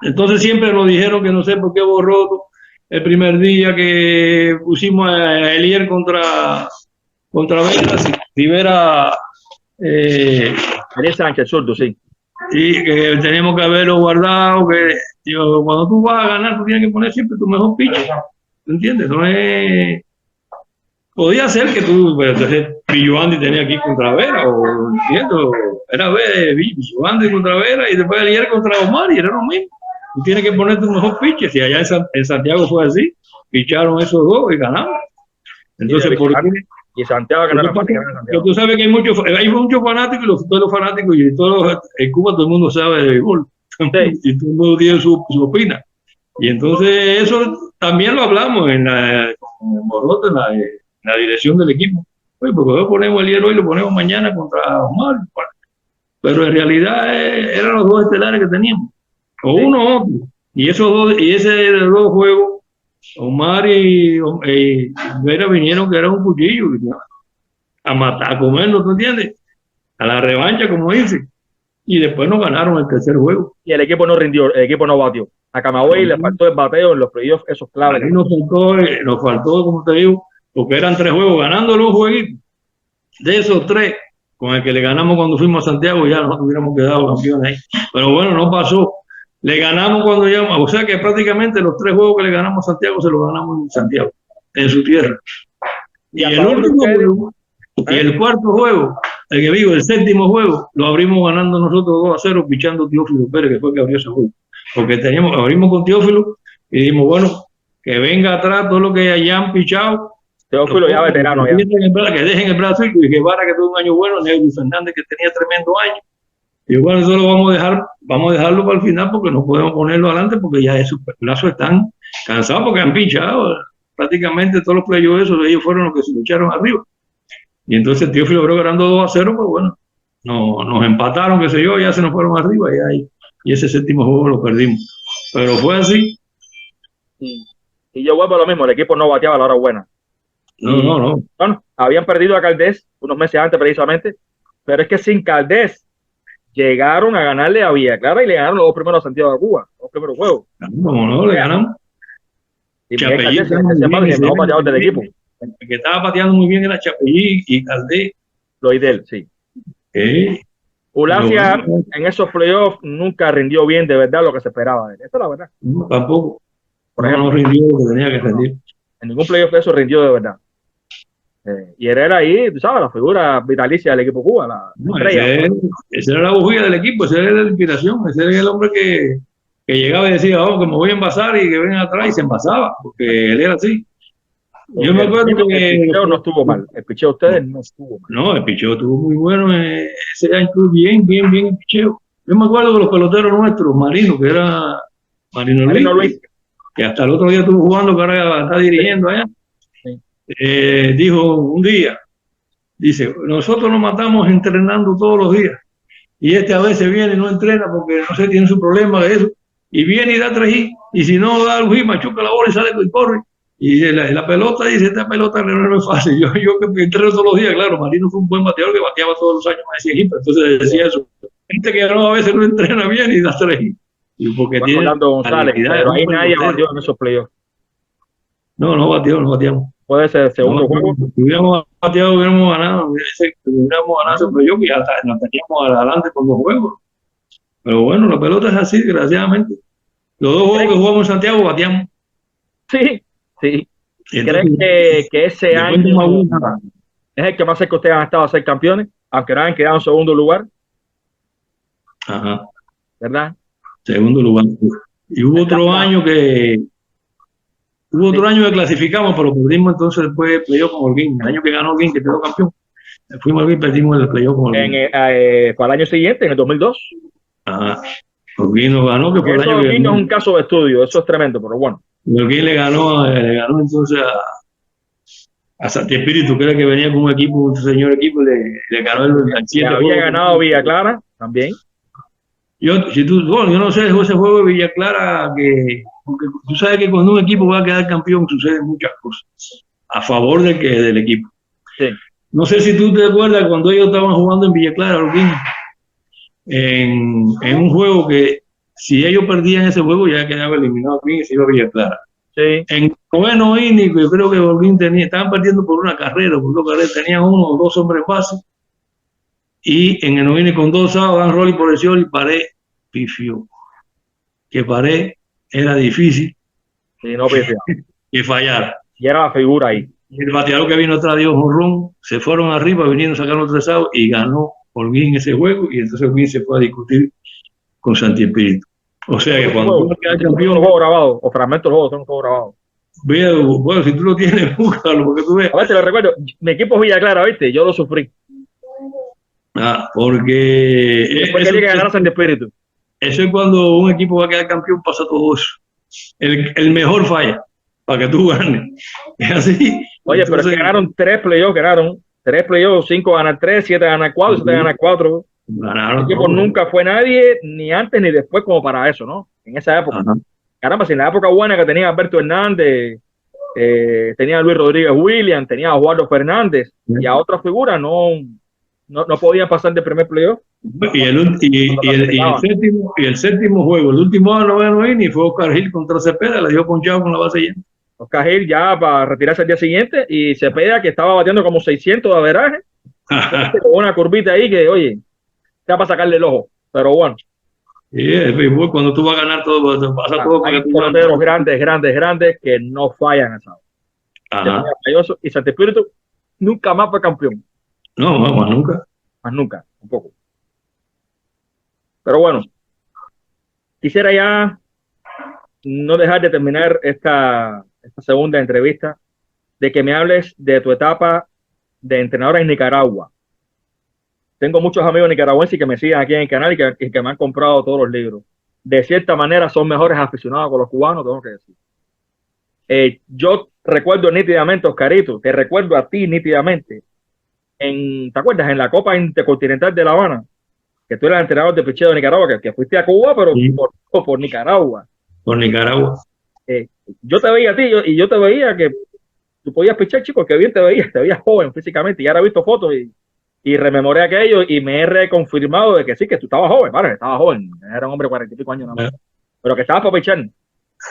Entonces siempre nos dijeron que no sé por qué Borroto, el primer día que pusimos a Elier contra Vera, si Vera Elier Sánchez, zurdo, sí. Y que teníamos que haberlo guardado, que cuando tú vas a ganar, tú tienes que poner siempre tu mejor pitch. ¿Entiendes? No es... Podía ser que tú, entonces, Villoandi tenía aquí contra Vera, o entiendo, era Villoandi contra Vera, y después Elier contra Omar, y era lo mismo. Tú tienes que poner tu mejor pitch. Si allá en Santiago fue así, picharon esos dos y ganamos. Entonces, ¿por qué? Y Santiago ganaron. Tú sabes que hay muchos fanáticos, y todos los fanáticos, y en Cuba todo el mundo sabe de béisbol. Y todo el mundo tiene su opina. Y entonces eso también lo hablamos en Borroto, en la dirección del equipo. Oye, porque hoy ponemos el hielo y lo ponemos mañana contra Omar. Pero en realidad eran los dos estelares que teníamos. O uno o otro. Y ese dos juegos, Omar y Vera vinieron que era un cuchillo, ¿no? A matar, a comerlo, ¿tú entiendes? A la revancha, como dice. Y después nos ganaron el tercer juego. Y el equipo no rindió, el equipo no batió. A Camagüey le faltó el bateo en los playoffs, esos claves. Ahí nos faltó, como te digo, porque eran 3 juegos, ganando los jueguitos. De esos 3, con el que le ganamos cuando fuimos a Santiago, ya nos hubiéramos quedado campeones ahí. Pero bueno, no pasó. Le ganamos cuando llegamos, o sea que prácticamente los 3 juegos que le ganamos a Santiago se los ganamos en Santiago, en su tierra. Y el último juego, y el cuarto juego, el que digo, el 7º juego, lo abrimos ganando nosotros 2-0, pichando Teófilo Pérez, que fue que abrió ese juego. Porque abrimos con Teófilo y dijimos, bueno, que venga atrás todo lo que hayan pichado. Teófilo ya veterano. Que dejen el brazo y que Vara, que tuvo un año bueno, Neudi Fernández, que tenía tremendo año. Y bueno, eso lo vamos a dejarlo para el final porque no podemos ponerlo adelante porque ya esos plazos están cansados porque han pinchado. prácticamente todos los playoffs esos, ellos fueron los que se lucharon arriba. Y entonces Teófilo Bravo ganando 2-0, pues bueno, no, nos empataron, qué sé yo, ya se nos fueron arriba y ese séptimo juego lo perdimos. Pero fue así. Y yo vuelvo a lo mismo, el equipo no bateaba a la hora buena. No. Bueno, habían perdido a Caldés unos meses antes precisamente, pero es que sin Caldés llegaron a ganarle a Villa Clara y le ganaron los dos primeros a Santiago de Cuba, los primeros juegos. ¿Cómo no? Le ganamos. Y Miguel Caldés es el mejor bateador del equipo. El que estaba pateando muy bien era Chapellí y Caldés. Loidel, sí. Ulacia en esos playoffs nunca rindió bien de verdad lo que se esperaba de él. Esa es la verdad. No, tampoco. Por ejemplo, no rindió lo que tenía que rendir. En ningún playoff de eso rindió de verdad. Y Herrera ahí, tú sabes, la figura vitalicia del equipo Cuba, la estrella. Esa era la bujía del equipo, esa era la inspiración, ese era el hombre que llegaba y decía, que me voy a envasar y que vengan atrás y se envasaba, porque él era así. Yo me acuerdo que el picheo no estuvo mal, el picheo de ustedes no estuvo mal. No, el picheo estuvo muy bueno, ese año estuvo bien el picheo. Yo me acuerdo de los peloteros nuestros, Marino, que era Marino Luis, que hasta el otro día estuvo jugando, que ahora está dirigiendo allá. Sí. Dijo un día, dice, nosotros nos matamos entrenando todos los días, y a veces viene y no entrena porque no sé, tiene su problema de eso, y viene y da 3 hits, y si no da el hit, machuca la bola y sale y corre. Y la pelota, dice, esta pelota no es fácil. Yo que entreno todos los días, claro, Marino fue un buen bateador que bateaba todos los años más de 100 hits, entonces decía eso. Gente que a veces no entrena bien y da 3 hits. Y porque tiene González, pero ahí nadie batió en esos playoffs. No bateamos. Puede ser el segundo juego. Si hubiéramos bateado, hubiéramos ganado ese playoff y hasta nos teníamos adelante con 2 juegos. Pero bueno, la pelota es así, desgraciadamente. Los 2 juegos que jugamos en Santiago bateamos. Sí. ¿Creen que ese año es el que más cerca ustedes han estado a ser campeones? Aunque no hayan quedado en segundo lugar. Ajá. ¿Verdad? Segundo lugar. Y hubo otro año que clasificamos, pero perdimos entonces después el playoff con Holguín. El año que ganó Holguín, que quedó campeón. Fuimos a Holguín, perdimos el playoff con Holguín. Para el año siguiente, en el 2002. Ajá. Holguín nos ganó, que fue el año que Holguín es un caso de estudio, eso es tremendo, pero bueno. Holguín le ganó entonces a Santi Espíritu, que era que venía con un equipo, un señor equipo, le ganó el 7. Había ganado Villa Clara también. Yo no sé, ese juego de Villa Clara, porque tú sabes que cuando un equipo va a quedar campeón suceden muchas cosas a favor del equipo. Sí. No sé si tú te acuerdas cuando ellos estaban jugando en Villa Clara, Holguín, en un juego que si ellos perdían ese juego ya quedaba eliminado Holguín y se iba a Villa Clara. Sí. En 9º inning, yo creo que Holguín estaban perdiendo por una carrera, tenían 1 o 2 hombres base, y en el 9º inning con 2 outs dan Rolly por el cielo y Pared pifió. Que Pared era difícil que fallara. Y era la figura ahí. Y el bateador que vino atrás dio jonrón, se fueron arriba, vinieron a sacar los 3 outs y ganó Holguín ese juego, y entonces Holguín se fue a discutir con Santi Espíritu. O sea que cuando tú quedas campeón, los juegos grabados, o fragmentos de los juegos son juegos grabados. Bueno, si tú lo tienes, búscalo, porque tú ves. A ver, te lo recuerdo, mi equipo es Villa Clara, ¿viste? Yo lo sufrí. Porque después quería que ganara Santi Espíritu. Eso es cuando un equipo va a quedar campeón, pasa todo eso. El mejor falla, para que tú ganes. Es así. Oye, entonces, pero es que ganaron 3 playoffs, 5 ganan 3, 7 ganan 4, 7 ganan 4. Ganaron. El equipo nunca fue nadie, ni antes ni después, como para eso, ¿no? En esa época. Ajá. Caramba, si en la época buena que tenía Alberto Hernández, tenía a Luis Rodríguez Williams, tenía a Eduardo Fernández, y a otras figuras no podían pasar de primer playoff. Y el séptimo juego, el último al 9º inning, fue Oscar Gil contra Cepeda, le dio ponchado con la base llena. Oscar Gil ya para retirarse al día siguiente, y Cepeda, que estaba batiendo como 600 de averaje, con una curvita ahí que, oye, está para sacarle el ojo, pero bueno. Sí, cuando tú vas a ganar todo, te pasa todo. Hay peloteros grandes que no fallan esa hora. Y Santi Espíritu nunca más fue campeón. No, más nunca. Más nunca, un poco. Pero bueno, quisiera ya no dejar de terminar esta segunda entrevista de que me hables de tu etapa de entrenador en Nicaragua. Tengo muchos amigos nicaragüenses que me siguen aquí en el canal y que me han comprado todos los libros. De cierta manera son mejores aficionados con los cubanos, tengo que decir. Yo recuerdo nítidamente, Oscarito, te recuerdo a ti nítidamente, ¿te acuerdas? En la Copa Intercontinental de La Habana, que tú eras entrenador de picheo de Nicaragua, que fuiste a Cuba, pero Sí. por Nicaragua. Por Nicaragua. Yo te veía a ti, y yo te veía que tú podías pichar, chico, que bien te veías joven físicamente, y ahora he visto fotos y rememoré aquello y me he reconfirmado de que sí, que tú estabas joven, vale, estabas joven, era un hombre de 40 y pico años nada más, pero que estabas para pichar.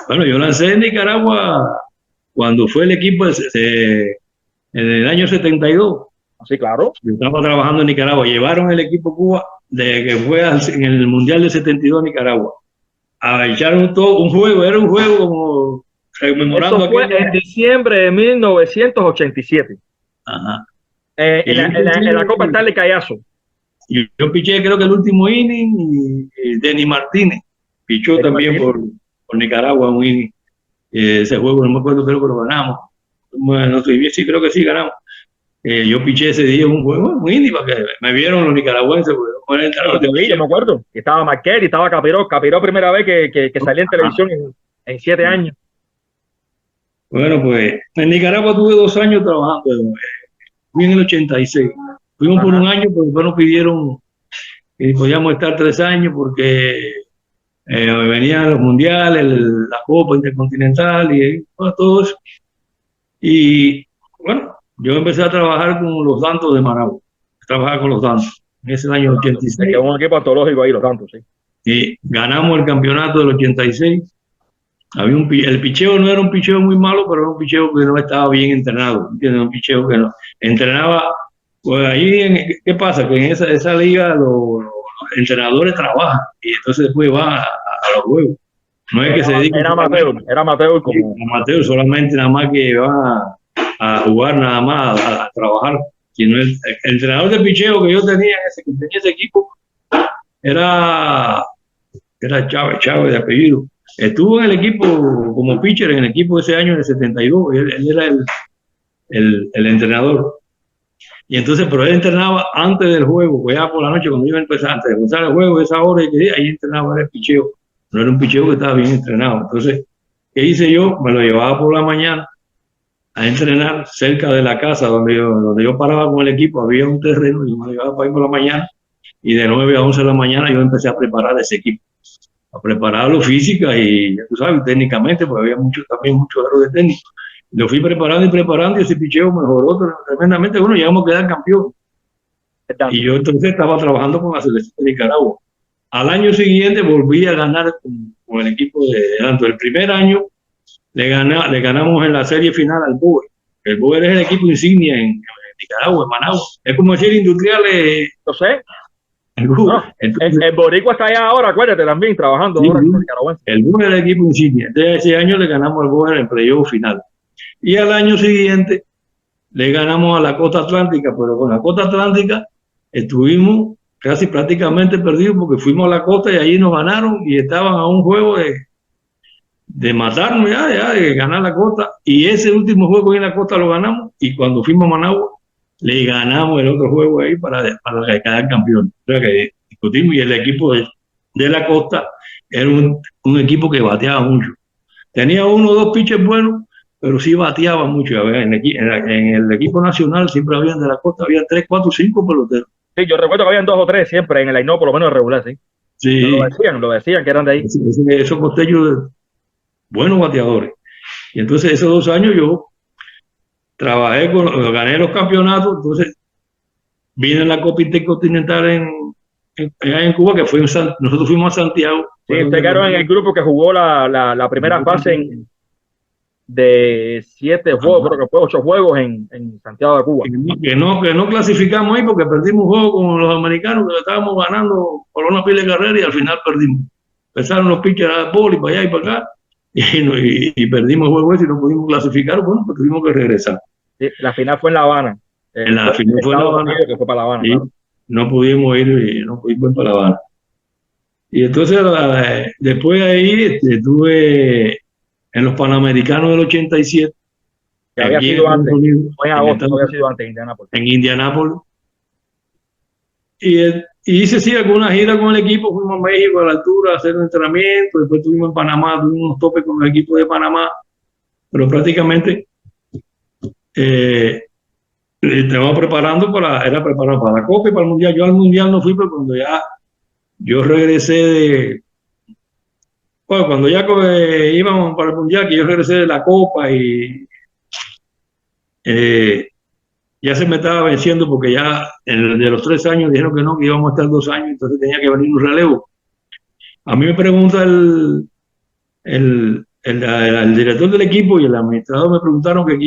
Bueno, yo lancé en Nicaragua cuando fue el equipo en el año 72. Sí, claro. Yo estaba trabajando en Nicaragua. Llevaron el equipo Cuba de que fue en el Mundial de 72 Nicaragua. A echar un juego, era un juego como rememorando. Eso fue en diciembre de 1987. Ajá. En la Copa Stanley Callazo. Yo piché creo que el último inning y Denis Martínez pichó también por Nicaragua un inning. Ese juego no me acuerdo, creo que lo ganamos. Bueno, sí, creo que sí ganamos. Yo piché ese día un juego muy inning para que me vieron los nicaragüenses. Yo me acuerdo que estaba Marquette y estaba Capiró primera vez que salía en televisión en 7 años. Bueno, pues en Nicaragua tuve 2 años trabajando. Fui en el 86. Fuimos por un año, pero después nos pidieron que podíamos estar 3 años porque venían los mundiales, la Copa Intercontinental y todo eso. Y bueno, yo empecé a trabajar con los Dantos de Managua. Trabajaba con los Dantos en ese año 86. Que un equipo antológico ahí, los Dantos, sí. Y ganamos el campeonato del 86. El picheo no era un picheo muy malo, pero era un picheo que no estaba bien entrenado. ¿Entiendes? Un picheo que no entrenaba. Pues ahí, ¿qué pasa? Que en esa liga los entrenadores trabajan y entonces después van a los juegos. No es que se dediquen. Era amateur como. Amateur, solamente nada más que van a jugar, nada más a trabajar. El entrenador de picheo que yo tenía, ese equipo, era Chávez de apellido. Estuvo en el equipo como pitcher en el equipo ese año, en el 72. Él era el entrenador. Y entonces, pero él entrenaba antes del juego, pues ya por la noche, cuando iba a empezar, antes de empezar el juego, esa hora, ahí entrenaba el picheo. No era un picheo que estaba bien entrenado. Entonces, ¿qué hice yo? Me lo llevaba por la mañana a entrenar cerca de la casa donde yo paraba con el equipo. Había un terreno y me lo llevaba para ir por la mañana. Y de 9 a 11 de la mañana yo empecé a preparar ese equipo. A prepararlo física y, tú sabes, técnicamente, porque había también mucho error de técnico. Lo fui preparando y ese picheo mejoró tremendamente. Bueno, llegamos a quedar campeón. Y yo entonces estaba trabajando con la selección de Nicaragua. Al año siguiente volví a ganar con el equipo de Dantos. El primer año le ganamos en la serie final al Boer. El Boer es el equipo insignia en Nicaragua, en Managua. Es como decir Industriales. Lo sé. El Boricua está allá ahora, acuérdate, también trabajando. Sí, ahora el Boer es el equipo insignia. Entonces, ese año le ganamos al Boer en playoff final. Y al año siguiente le ganamos a la Costa Atlántica, pero con la Costa Atlántica estuvimos casi prácticamente perdidos porque fuimos a la costa y allí nos ganaron y estaban a un juego de matarnos ya, de ganar la costa. Y ese último juego en la costa lo ganamos y cuando fuimos a Managua le ganamos el otro juego ahí para quedar campeón. O sea que discutimos y el equipo de la costa era un equipo que bateaba mucho. Tenía 1 o 2 pitchers buenos, pero sí bateaba mucho. En el equipo nacional siempre habían de la costa, había 3, 4, 5 peloteros. Sí, yo recuerdo que habían 2 o 3 siempre en el line, por lo menos regular, sí. Sí. Lo decían que eran de ahí. Esos costeños, buenos bateadores. Y entonces esos 2 años yo trabajé, gané los campeonatos, entonces vine en la Copa Intercontinental en Cuba, que nosotros fuimos a Santiago. Sí, ustedes quedaron en el grupo que jugó la primera fase de 7 juegos, creo que fue 8 juegos en Santiago de Cuba. Que no clasificamos ahí porque perdimos un juego con los americanos, que estábamos ganando por una pila de carrera y al final perdimos. Empezaron los pitchers a boli para allá y para acá y perdimos el juego ese y no pudimos clasificar, bueno, pues tuvimos que regresar. Sí, la final fue en La Habana. La final fue en La Habana. Que fue para La Habana, sí, claro. No pudimos ir para La Habana. Y entonces después de ahí estuve en los Panamericanos del 87. Que había sido antes. Fue en agosto, había sido antes en Indianápolis. En Indianápolis. Y hice sí alguna gira con el equipo, fuimos a México a la altura a hacer un entrenamiento, después estuvimos en Panamá, tuvimos unos topes con el equipo de Panamá, pero prácticamente Estaba preparando era preparado para la Copa y para el Mundial. Yo al Mundial no fui, pero cuando ya yo regresé bueno, cuando ya íbamos para el Mundial, que yo regresé de la Copa y ya se me estaba venciendo porque ya de los 3 años dijeron que no, que íbamos a estar 2 años, entonces tenía que venir un relevo. A mí me pregunta el director del equipo y el administrador me preguntaron que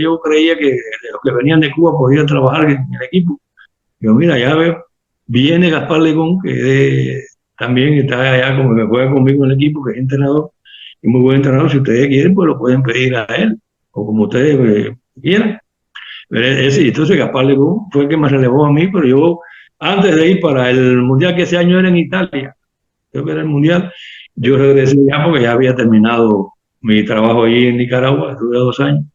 yo creía que de los que venían de Cuba podían trabajar en el equipo. Yo, mira, ya veo, viene Gaspar Legón, que también está allá como que juega conmigo en el equipo, que es entrenador, y muy buen entrenador. Si ustedes quieren, pues lo pueden pedir a él, o como ustedes quieran. Entonces Gaspar Legón fue el que me relevó a mí, pero yo, antes de ir para el Mundial, que ese año era en Italia, creo que era el Mundial, yo regresé ya porque ya había terminado mi trabajo allí en Nicaragua, estuve 2 años.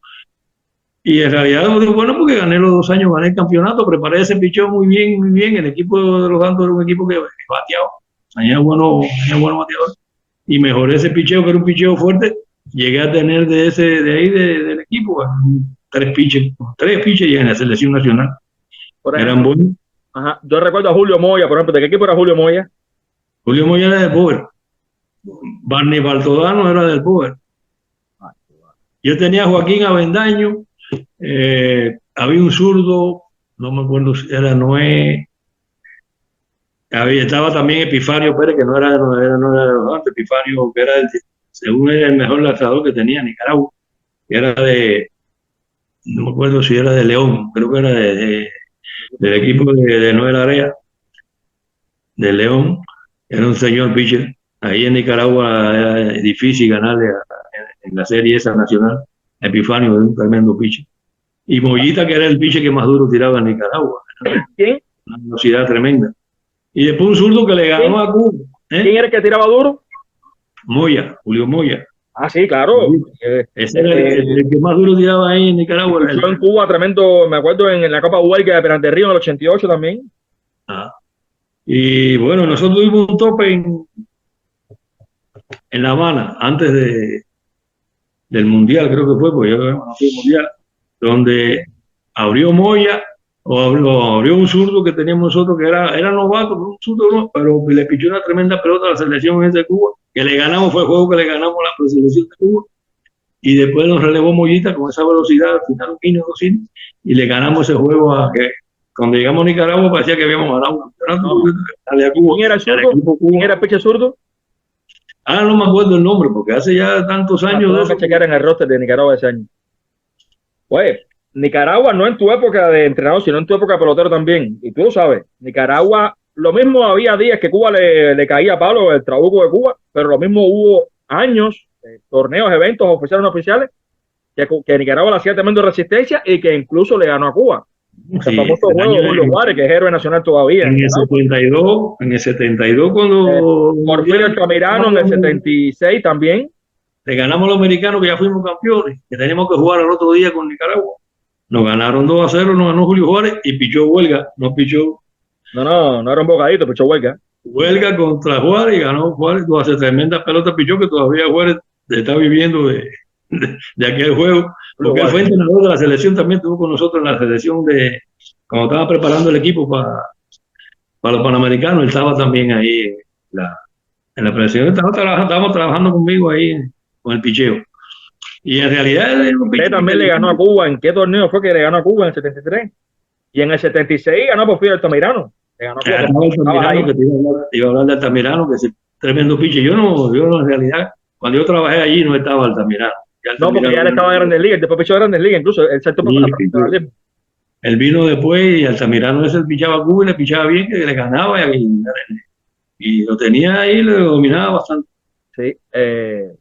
Y en realidad, bueno, porque gané los 2 años, gané el campeonato, preparé ese pichón muy bien, muy bien. El equipo de los Santos era un equipo que bateaba, tenía buenos bateadores. Y mejoré ese picheo, que era un picheo fuerte. Llegué a tener del equipo 3 pitches y en la selección nacional. Eran buenos. Ajá. Yo recuerdo a Julio Moya, por ejemplo. ¿De qué equipo era Julio Moya? Julio Moya era del Power. Barney Baltodano era del Power. Yo tenía a Joaquín Avendaño. Había un zurdo, no me acuerdo si era Noé. Estaba también Epifanio Pérez, que no era de los antes. Epifanio, que era según era el mejor lanzador que tenía Nicaragua. Era no me acuerdo si era de León, creo que era del equipo de Noel Area, de León. Era un señor pitcher. Ahí en Nicaragua era difícil ganarle en la serie esa nacional. Epifanio era un tremendo pitcher. Y Mollita, que era el pitcher que más duro tiraba en Nicaragua. ¿Quién? Una velocidad tremenda. Y después un zurdo que le ganó a Cuba. ¿Quién era el que tiraba duro? Moya, Julio Moya. Ah, sí, claro. Ese era el que más duro tiraba ahí en Nicaragua. Fue en Cuba tremendo, me acuerdo en la Copa Huelga de Perante Río en el 88 también. Y bueno, nosotros tuvimos un tope en La Habana, antes del Mundial, creo que fue, porque yo no fui al Mundial, donde abrió Moya, abrió un zurdo que teníamos nosotros, que era novato, un zurdo, pero le pichó una tremenda pelota a la selección de Cuba, que le ganamos, fue el juego que le ganamos a la selección de Cuba, y después nos relevó Mollita con esa velocidad, al final un kino, 2 innings, y le ganamos ese juego que cuando llegamos a Nicaragua parecía que habíamos ganado un campeonato. ¿Quién era el zurdo? ¿Quién era el pitcher zurdo? No me acuerdo el nombre, porque hace ya tantos años. Tengo que chequear en el roster de Nicaragua ese año. Pues, Nicaragua no en tu época de entrenador, sino en tu época de pelotero también. Y tú lo sabes, Nicaragua, lo mismo había días que Cuba le caía a palo el trabuco de Cuba, pero lo mismo hubo años, torneos, eventos oficiales no oficiales, que Nicaragua le hacía tremendo resistencia y que incluso le ganó a Cuba. Sí, el famoso juego de Julio Juárez, que es héroe nacional todavía. En el 72 cuando Porfirio Altamirano en el 76 también. Le ganamos a los americanos, que ya fuimos campeones, que teníamos que jugar al otro día con Nicaragua. Nos ganaron 2-0, nos ganó Julio Juárez y pichó Huelga, no pichó. No era un bocadito, pichó Huelga. Huelga contra Juárez y ganó Juárez, hace tremendas pelotas pichó, que todavía Juárez está viviendo de aquel juego, porque él fue entrenador de la selección, también estuvo con nosotros en la selección cuando estaba preparando el equipo para los Panamericanos, él estaba también ahí en la selección, estábamos trabajando conmigo ahí con el picheo. Y en realidad él también le ganó a Cuba. ¿En qué torneo fue que le ganó a Cuba? En el 73. Y en el 76 ganó Porfirio Altamirano. Le ganó a Cuba. Que te iba a hablar de Altamirano, que es tremendo piche. Yo no, en realidad, cuando yo trabajé allí no estaba Altamirano. No, porque ya él estaba en Grandes Ligas, después pichó de Grandes Ligas, incluso él saltó para la él vino después y Altamirano ese pichaba a Cuba y le pichaba bien, que le ganaba y lo tenía ahí, lo dominaba bastante. Sí,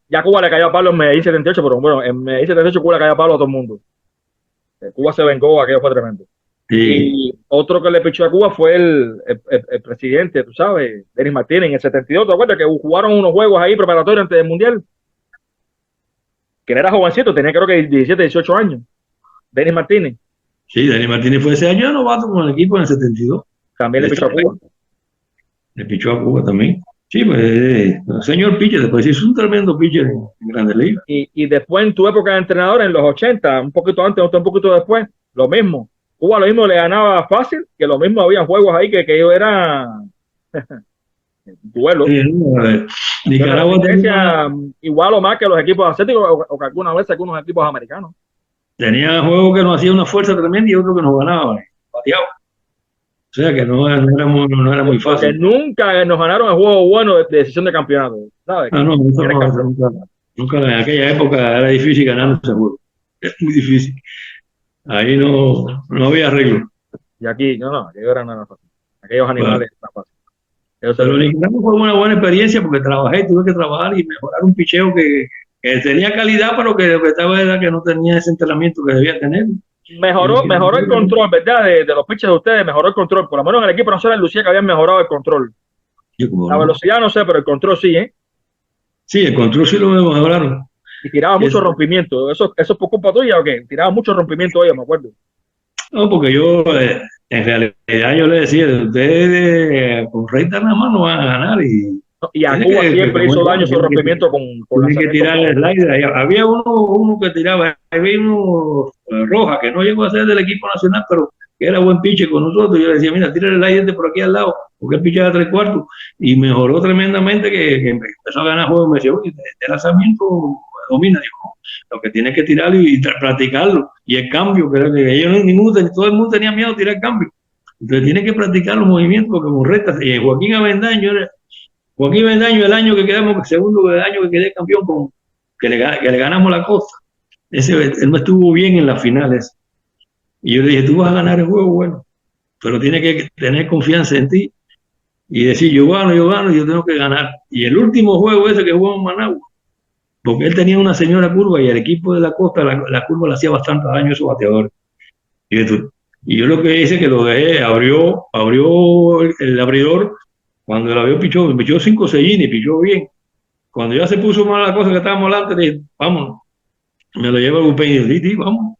ya Cuba le cayó a palo en Medellín 78, pero bueno, en Medellín 78 Cuba le cayó a palo a todo el mundo. Cuba se vengó, aquello fue tremendo. Sí. Y otro que le pichó a Cuba fue el presidente, tú sabes, Denis Martínez, en el 72, ¿te acuerdas? Que jugaron unos juegos ahí preparatorios antes del Mundial. Que era jovencito, tenía creo que 17, 18 años. Denis Martínez. Sí, Denis Martínez fue ese año novato con el equipo en el 72. También le pichó a Cuba. Le pichó a Cuba también. Sí, pues, señor pitcher, después hizo un tremendo pitcher en Grandes Ligas. Y después en tu época de entrenador, en los 80, un poquito antes, un poquito después, lo mismo. Cuba lo mismo le ganaba fácil, que lo mismo había juegos ahí que ellos eran duelos. Sí, Nicaragua tenía igual o más que los equipos asiáticos o que algunas veces algunos equipos americanos. Tenía juegos que nos hacía una fuerza tremenda y otros que nos ganaban, bateados. O sea que no era muy fácil. Porque nunca nos ganaron el juego bueno de decisión de campeonato, ¿sabes? No, nunca en aquella época era difícil ganar ese juego. Es muy difícil. Ahí no había arreglo. Y aquí, no, aquellos eran nada fácil. Aquellos animales eran fáciles. Pero el Nicaragua fue una buena experiencia porque tuve que trabajar y mejorar un picheo que tenía calidad, pero que lo que estaba era que no tenía ese entrenamiento que debía tener. Mejoró el control, ¿verdad? De los pitches de ustedes, mejoró el control. Por lo menos en el equipo nacional lucía que habían mejorado el control. La velocidad no sé, pero el control sí, ¿eh? Sí, el control sí lo mejoraron. Y tiraba mucho rompimiento. ¿Eso es por culpa tuya o qué? Tiraba mucho rompimiento ella, me acuerdo. No, porque yo, en realidad, yo le decía, ustedes con recta nada más no van a ganar. Y a Cuba siempre hizo daño su rompimiento con tiene que tirar el slider. Había uno que tiraba, había uno Roja, que no llegó a ser del equipo nacional, pero que era buen pitcher con nosotros. Yo le decía, mira, tira el slider por aquí al lado, porque él pichaba 3/4, y mejoró tremendamente, que empezó a ganar juegos. Me decía, oye, de lanzamiento domina, dijo, lo que tiene que tirar y practicarlo. Y el cambio, que todo el mundo tenía miedo de tirar el cambio. Entonces tiene que practicar los movimientos como rectas. Y Joaquín Avendaño, el año que quedamos segundo, el año que quedé campeón, que le ganamos la Costa, él no estuvo bien en las finales. Y yo le dije, tú vas a ganar el juego, bueno, pero tienes que tener confianza en ti y decir, yo gano, yo tengo que ganar. Y el último juego ese que jugó en Managua, porque él tenía una señora curva y el equipo de la Costa, la curva le hacía bastante daño a esos bateadores. Y yo lo que hice que lo dejé, abrió el abridor. Cuando el avión pichó 5 sellines y pichó bien. Cuando ya se puso mal la cosa que estábamos delante, dije, vámonos. Me lo lleva el bullpen y dije, vamos.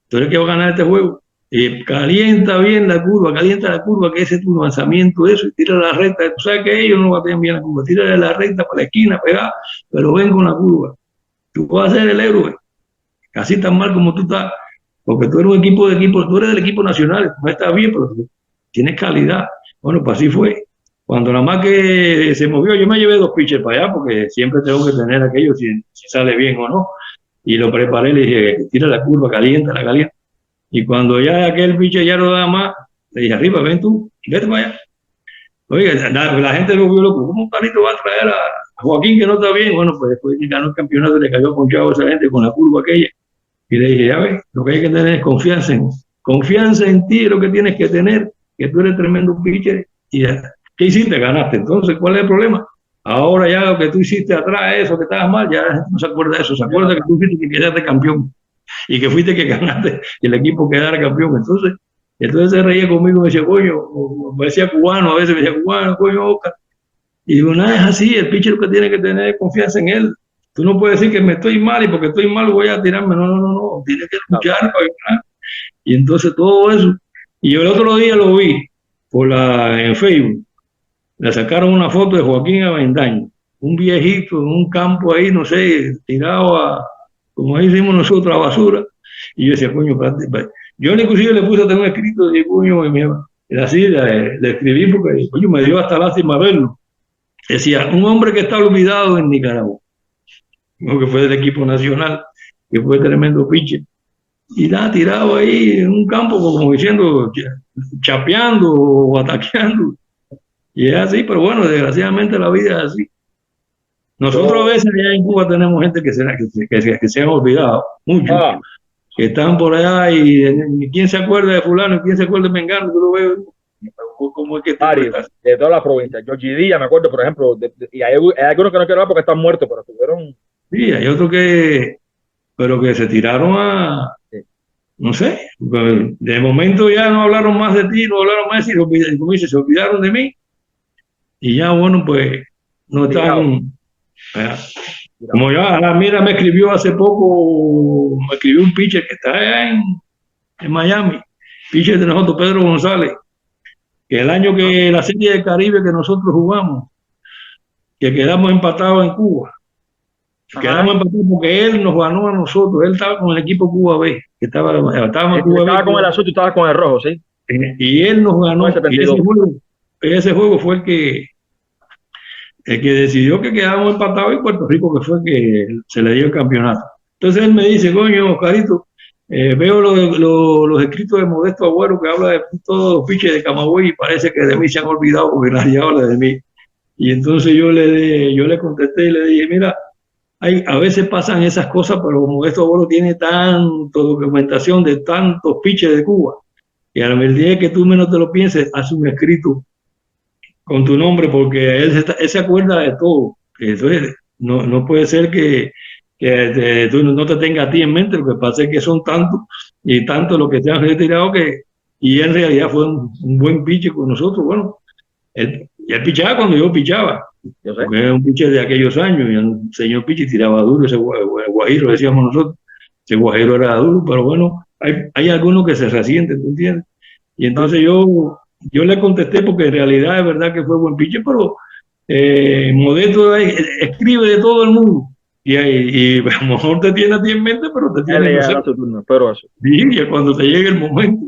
Tú eres que va a ganar este juego. Y calienta bien la curva, que ese es tu lanzamiento, eso, y tira la recta. Tú sabes que ellos no batean bien la curva. Tira de la recta para la esquina, pegada, pero ven con la curva. Tú vas a ser el héroe. Casi tan mal como tú estás. Porque tú eres tú eres del equipo nacional. No estás bien, pero tienes calidad. Bueno, pues así fue. Cuando nada más que se movió, yo me llevé 2 pitchers para allá porque siempre tengo que tener aquello si sale bien o no. Y lo preparé, le dije, tira la curva, calienta. Y cuando ya aquel pitcher ya no da más, le dije, arriba, ven tú, vete para allá. Oye, la gente lo vio loco. ¿Cómo un palito va a traer a Joaquín que no está bien? Bueno, pues después que ganó el campeonato le cayó ponchado a esa gente con la curva aquella. Y le dije, ya ves, lo que hay que tener es confianza en ti, es lo que tienes que tener, que tú eres tremendo pitcher y ya. ¿Qué hiciste? Ganaste. Entonces, ¿cuál es el problema? Ahora ya lo que tú hiciste atrás, eso que estabas mal, ya no se acuerda de eso. Se acuerda que tú fuiste que quedaste campeón y que fuiste que ganaste y el equipo quedara campeón. Entonces se reía conmigo y me decía, coño, me decía cubano, a veces me decía cubano, coño, Oscar. Y digo, nada, es así, el pitcher lo que tiene que tener es confianza en él. Tú no puedes decir que me estoy mal y porque estoy mal voy a tirarme. No. Tienes que luchar para ganar. Y entonces todo eso. Y yo el otro día lo vi en Facebook. Le sacaron una foto de Joaquín Avendaño, un viejito en un campo ahí, no sé, tirado como decimos nosotros, a basura. Y yo decía, coño, yo inclusive le puse a tener un escrito de coño, y así le escribí porque, coño, me dio hasta lástima verlo. Decía, un hombre que está olvidado en Nicaragua, que fue del equipo nacional, que fue tremendo pitcher. Y nada, tirado ahí en un campo, como diciendo, chapeando o ataqueando. Y es así, pero bueno, desgraciadamente la vida es así. Nosotros a veces allá en Cuba tenemos gente que se han olvidado, muchos, que están por allá y quién se acuerda de fulano, quién se acuerda de Mengano, tú lo ves, como es que de toda la provincia. Georgie Díaz, me acuerdo, por ejemplo, y hay algunos que no quiero hablar porque están muertos, pero tuvieron... Sí, hay otros pero que se tiraron no sé, de momento ya no hablaron más de ti, no hablaron más de ti, como dice, se olvidaron de mí. Y ya, bueno, pues no están. Como ya, mira, me escribió un pitcher que está allá en Miami, pitcher de nosotros, Pedro González, que el año que la Serie del Caribe que nosotros jugamos, que quedamos empatados en Cuba. Quedamos empatados porque él nos ganó a nosotros. Él estaba con el equipo Cuba B, que estábamos en Cuba estaba B, con el azul, tú estabas con el rojo, ¿sí? y él nos ganó. Y ese juego fue el que decidió que quedamos empatados, y Puerto Rico que fue que se le dio el campeonato. Entonces él me dice, coño, Oscarito, veo los escritos de Modesto Agüero que habla de todos los piches de Camagüey y parece que de mí se han olvidado porque nadie habla de mí. Y entonces yo le contesté y le dije, mira, a veces pasan esas cosas, pero Modesto Agüero tiene tanto documentación de tantos piches de Cuba, y a la día que tú menos te lo pienses, hace un escrito con tu nombre, porque él se acuerda de todo. Entonces, no puede ser que tú no te tengas a ti en mente. Lo que pasa es que son tantos y tantos los que se han retirado y en realidad fue un buen piche con nosotros. Bueno, él pichaba cuando yo pichaba, porque era un piche de aquellos años, y el señor piche tiraba duro, ese guajiro, decíamos nosotros, ese guajiro era duro, pero bueno, hay algunos que se resienten, ¿tú entiendes? Y entonces yo le contesté, porque en realidad es verdad que fue buen piche, pero Modesto escribe de todo el mundo. Y a lo mejor te tiene a ti en mente, pero te tiene a su turno, pero eso. Y cuando te llegue el momento.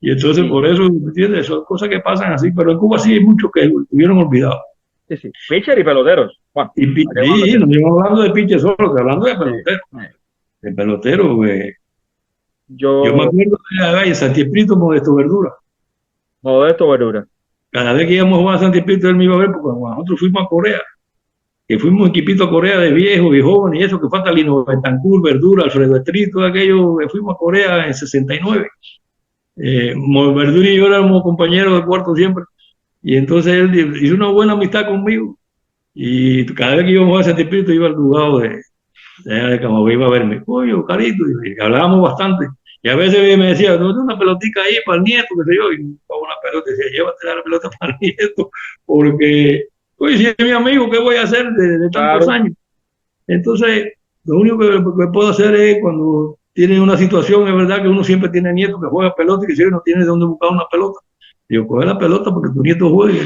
Y entonces por eso, ¿entiendes? Son cosas que pasan así, pero en Cuba sí hay muchos que hubieron olvidado. Sí. Pitcher y peloteros. Bueno, no estamos hablando de pitcher solo, estoy hablando de peloteros. De pelotero, yo me acuerdo de Santi Espíritu, Modesto Verdura. Modesto Verdura. Cada vez que íbamos a jugar a Santi Espíritu, él me iba a ver, porque nosotros fuimos a Corea, que fuimos equipito a Corea de viejos y jóvenes, y eso que falta Lino Betancourt, Verdura, Alfredo Estrito, todo aquello, que fuimos a Corea en 69. Verdura y yo éramos compañeros de cuarto siempre, y entonces él hizo una buena amistad conmigo, y cada vez que íbamos a Santi Espíritu iba al juzgado de Camagüey, iba a verme, oye, Carito, y hablábamos bastante. Y a veces me decía, no, una pelotica ahí para el nieto, que sé yo, y una pelota, decía, llévate la pelota para el nieto, porque, oye, si es mi amigo, ¿qué voy a hacer de tantos años? Entonces, lo único que puedo hacer es, cuando tiene una situación, es verdad que uno siempre tiene nietos que juegan pelota y que si no tiene de dónde buscar una pelota. Digo, coge la pelota porque tu nieto juegue,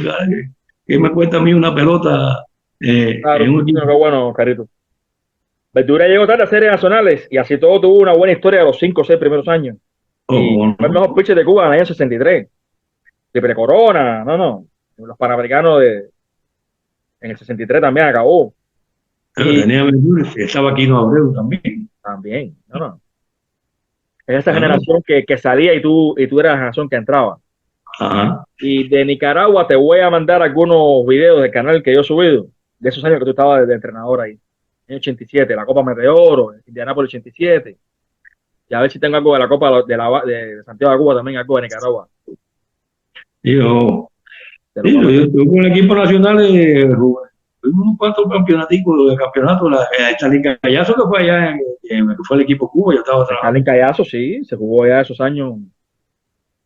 que me cuesta a mí una pelota. Claro, en un equipo. Qué bueno, Carito. Verdura llegó tarde a series nacionales y así todo tuvo una buena historia de los 5 o 6 primeros años. Fue el mejor pitcher de Cuba en el año 63. Triple corona, los Panamericanos en el 63 también acabó. Pero tenía Verdura, estaba Aquino Abreu también. También, Es esa generación que salía y tú eras la generación que entraba. Ajá. Y de Nicaragua te voy a mandar algunos videos del canal que yo he subido, de esos años que tú estabas de entrenador ahí. En 87, la Copa Meteoro, Indianápolis 87. Y a ver si tengo algo de la Copa de Santiago de Cuba también, algo de Nicaragua. Yo con el equipo nacional tuvimos unos cuantos campeonatos de campeonato. Stalin Callazo, que fue allá, fue el equipo Cuba, yo estaba trabajando. Stalin Callazo, sí, se jugó allá esos años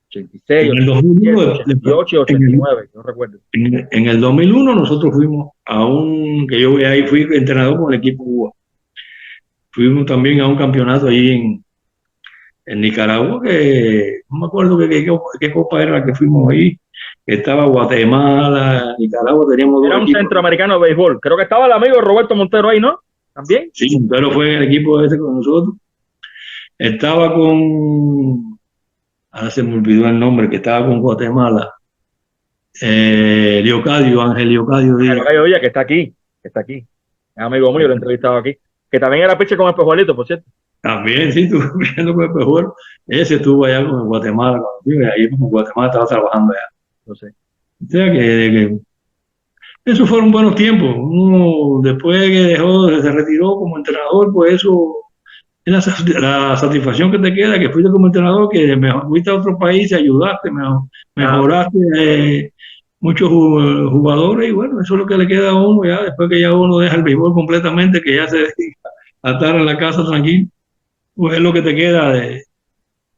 86, en el 2001, 88 y 89, no recuerdo. En el 2001 nosotros fuimos que yo ahí fui entrenador con el equipo Cuba. Fuimos también a un campeonato ahí en Nicaragua, que no me acuerdo qué copa era la que fuimos ahí, que estaba Guatemala, Nicaragua, teníamos era un equipos. Centroamericano de béisbol. Creo que estaba el amigo Roberto Montero ahí, ¿no? ¿También? Sí, Montero fue en el equipo ese con nosotros. Estaba ahora se me olvidó el nombre, que estaba con Guatemala. Ángel Leocadio Díaz, que está aquí. Es amigo mío, lo he entrevistado aquí. Que también era pitcher con el Pejuelito, por cierto. También, sí, estuvo viendo con el Pejuelo. Ese estuvo allá con Guatemala, ahí con Guatemala estaba trabajando allá. No sé. O sea que esos fueron buenos tiempos. Uno, después que se retiró como entrenador, pues eso es la satisfacción que te queda, que fuiste como entrenador, que fuiste a otro país y ayudaste, mejoraste muchos jugadores, y bueno, eso es lo que le queda a uno ya, después que ya uno deja el béisbol completamente, que ya se dedica a estar en la casa tranquilo, pues es lo que te queda de...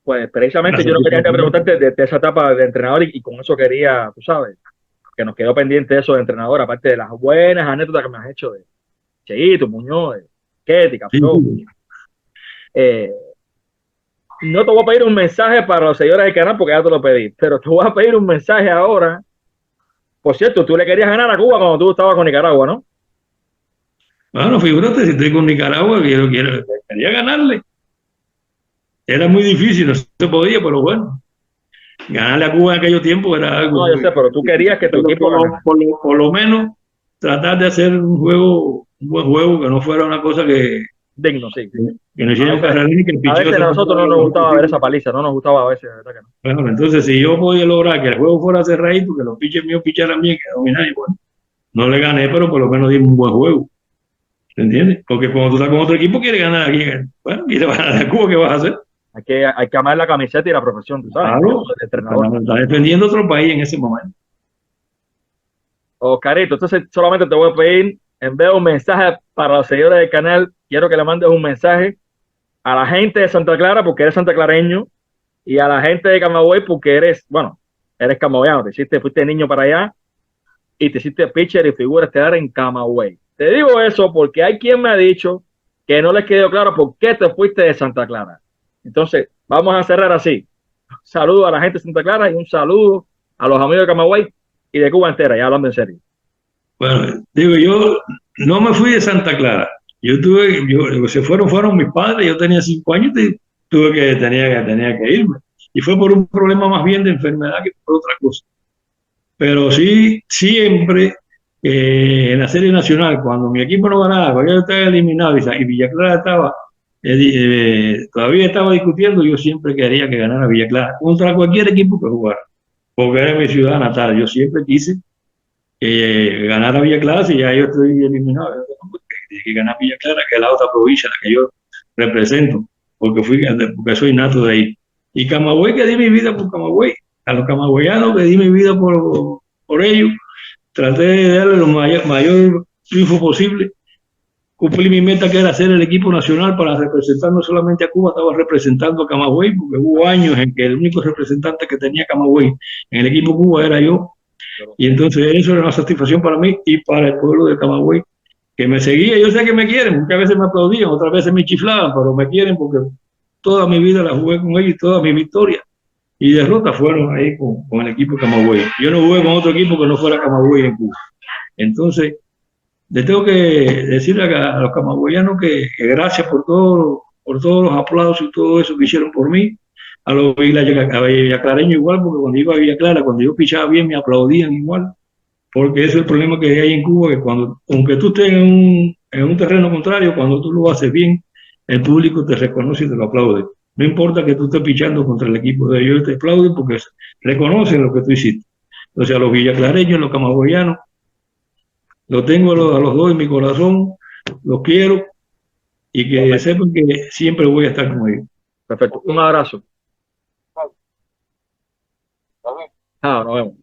Pues precisamente yo no quería preguntarte de esa etapa de entrenador y con eso quería, tú sabes, que nos quedó pendiente eso de entrenador, aparte de las buenas anécdotas que me has hecho de Cheito, Muñoz, de Ketty, Cafró. No te voy a pedir un mensaje para los seguidores del canal porque ya te lo pedí, pero te voy a pedir un mensaje ahora. Por cierto, tú le querías ganar a Cuba cuando tú estabas con Nicaragua, ¿no? Bueno, figúrate, si estoy con Nicaragua, quería ganarle. Era muy difícil, no se podía, pero bueno, ganarle a Cuba en aquellos tiempos era algo No, yo sé, pero tú querías que tu equipo ganara. por lo menos tratar de hacer un buen juego, que no fuera una cosa Digno, sí. que no A hicieran veces, carrera ni que el a picheo veces se a nosotros no pasara nos los gustaba ver esa objetivos. paliza, no nos gustaba a veces, de verdad que no. Bueno, entonces si yo podía lograr que el juego fuera cerradito, que los pitchers míos picharan bien, que dominaran, y bueno, no le gané, pero por lo menos dimos un buen juego. ¿Se entiende? Porque cuando tú estás con otro equipo, quieres ganar aquí. Bueno, quieres ganar a Cuba, ¿qué vas a hacer? Hay que amar la camiseta y la profesión, tú sabes, Claro, el entrenador. está defendiendo otro país en ese momento. Oscarito, entonces solamente te voy a pedir, en vez de un mensaje para los seguidores del canal, quiero que le mandes un mensaje a la gente de Santa Clara porque eres santaclareño y a la gente de Camagüey porque eres, bueno, eres camagüeyano, fuiste niño para allá y te hiciste pitcher y figura estelar en Camagüey. Te digo eso porque hay quien me ha dicho que no les quedó claro por qué te fuiste de Santa Clara. Entonces, vamos a cerrar así. Saludo a la gente de Santa Clara y un saludo a los amigos de Camagüey y de Cuba entera, ya hablando en serio. Bueno, digo, yo no me fui de Santa Clara. Fueron mis padres, yo tenía 5 años y tenía que irme. Y fue por un problema más bien de enfermedad que por otra cosa. Pero sí, siempre en la Serie Nacional, cuando mi equipo no ganaba, cuando yo estaba eliminado y Villa Clara todavía estaba discutiendo, yo siempre quería que ganara Villa Clara contra cualquier equipo que jugara, porque era mi ciudad natal. Yo siempre quise ganar a Villa Clara si ya yo estoy eliminado. Yo tengo que ganar Villa Clara, que es la otra provincia la que yo represento, porque soy nato de ahí. Y Camagüey, que di mi vida por Camagüey. A los camagüeyanos que di mi vida por ellos, traté de darle lo mayor triunfo posible. Cumplí mi meta, que era ser el equipo nacional para representar no solamente a Cuba, estaba representando a Camagüey, porque hubo años en que el único representante que tenía Camagüey en el equipo Cuba era yo. Y entonces eso era una satisfacción para mí y para el pueblo de Camagüey, que me seguía. Yo sé que me quieren, muchas veces me aplaudían, otras veces me chiflaban, pero me quieren porque toda mi vida la jugué con ellos y todas mis victorias y derrotas fueron ahí con el equipo de Camagüey. Yo no jugué con otro equipo que no fuera Camagüey en Cuba. Entonces, le tengo que decirle a los camagüeyanos que gracias por todos los aplausos y todo eso que hicieron por mí. A los villaclareños igual, porque cuando iba a Villa Clara, cuando yo pichaba bien, me aplaudían igual, porque ese es el problema que hay en Cuba, que aunque tú estés en un terreno contrario, cuando tú lo haces bien, el público te reconoce y te lo aplaude. No importa que tú estés pichando contra el equipo de ellos, te aplauden porque reconocen lo que tú hiciste. Entonces, a los villaclareños, los camagüeyanos, los tengo a los dos en mi corazón, los quiero y que sepan que siempre voy a estar con ellos. Perfecto. Un abrazo. Nos vemos.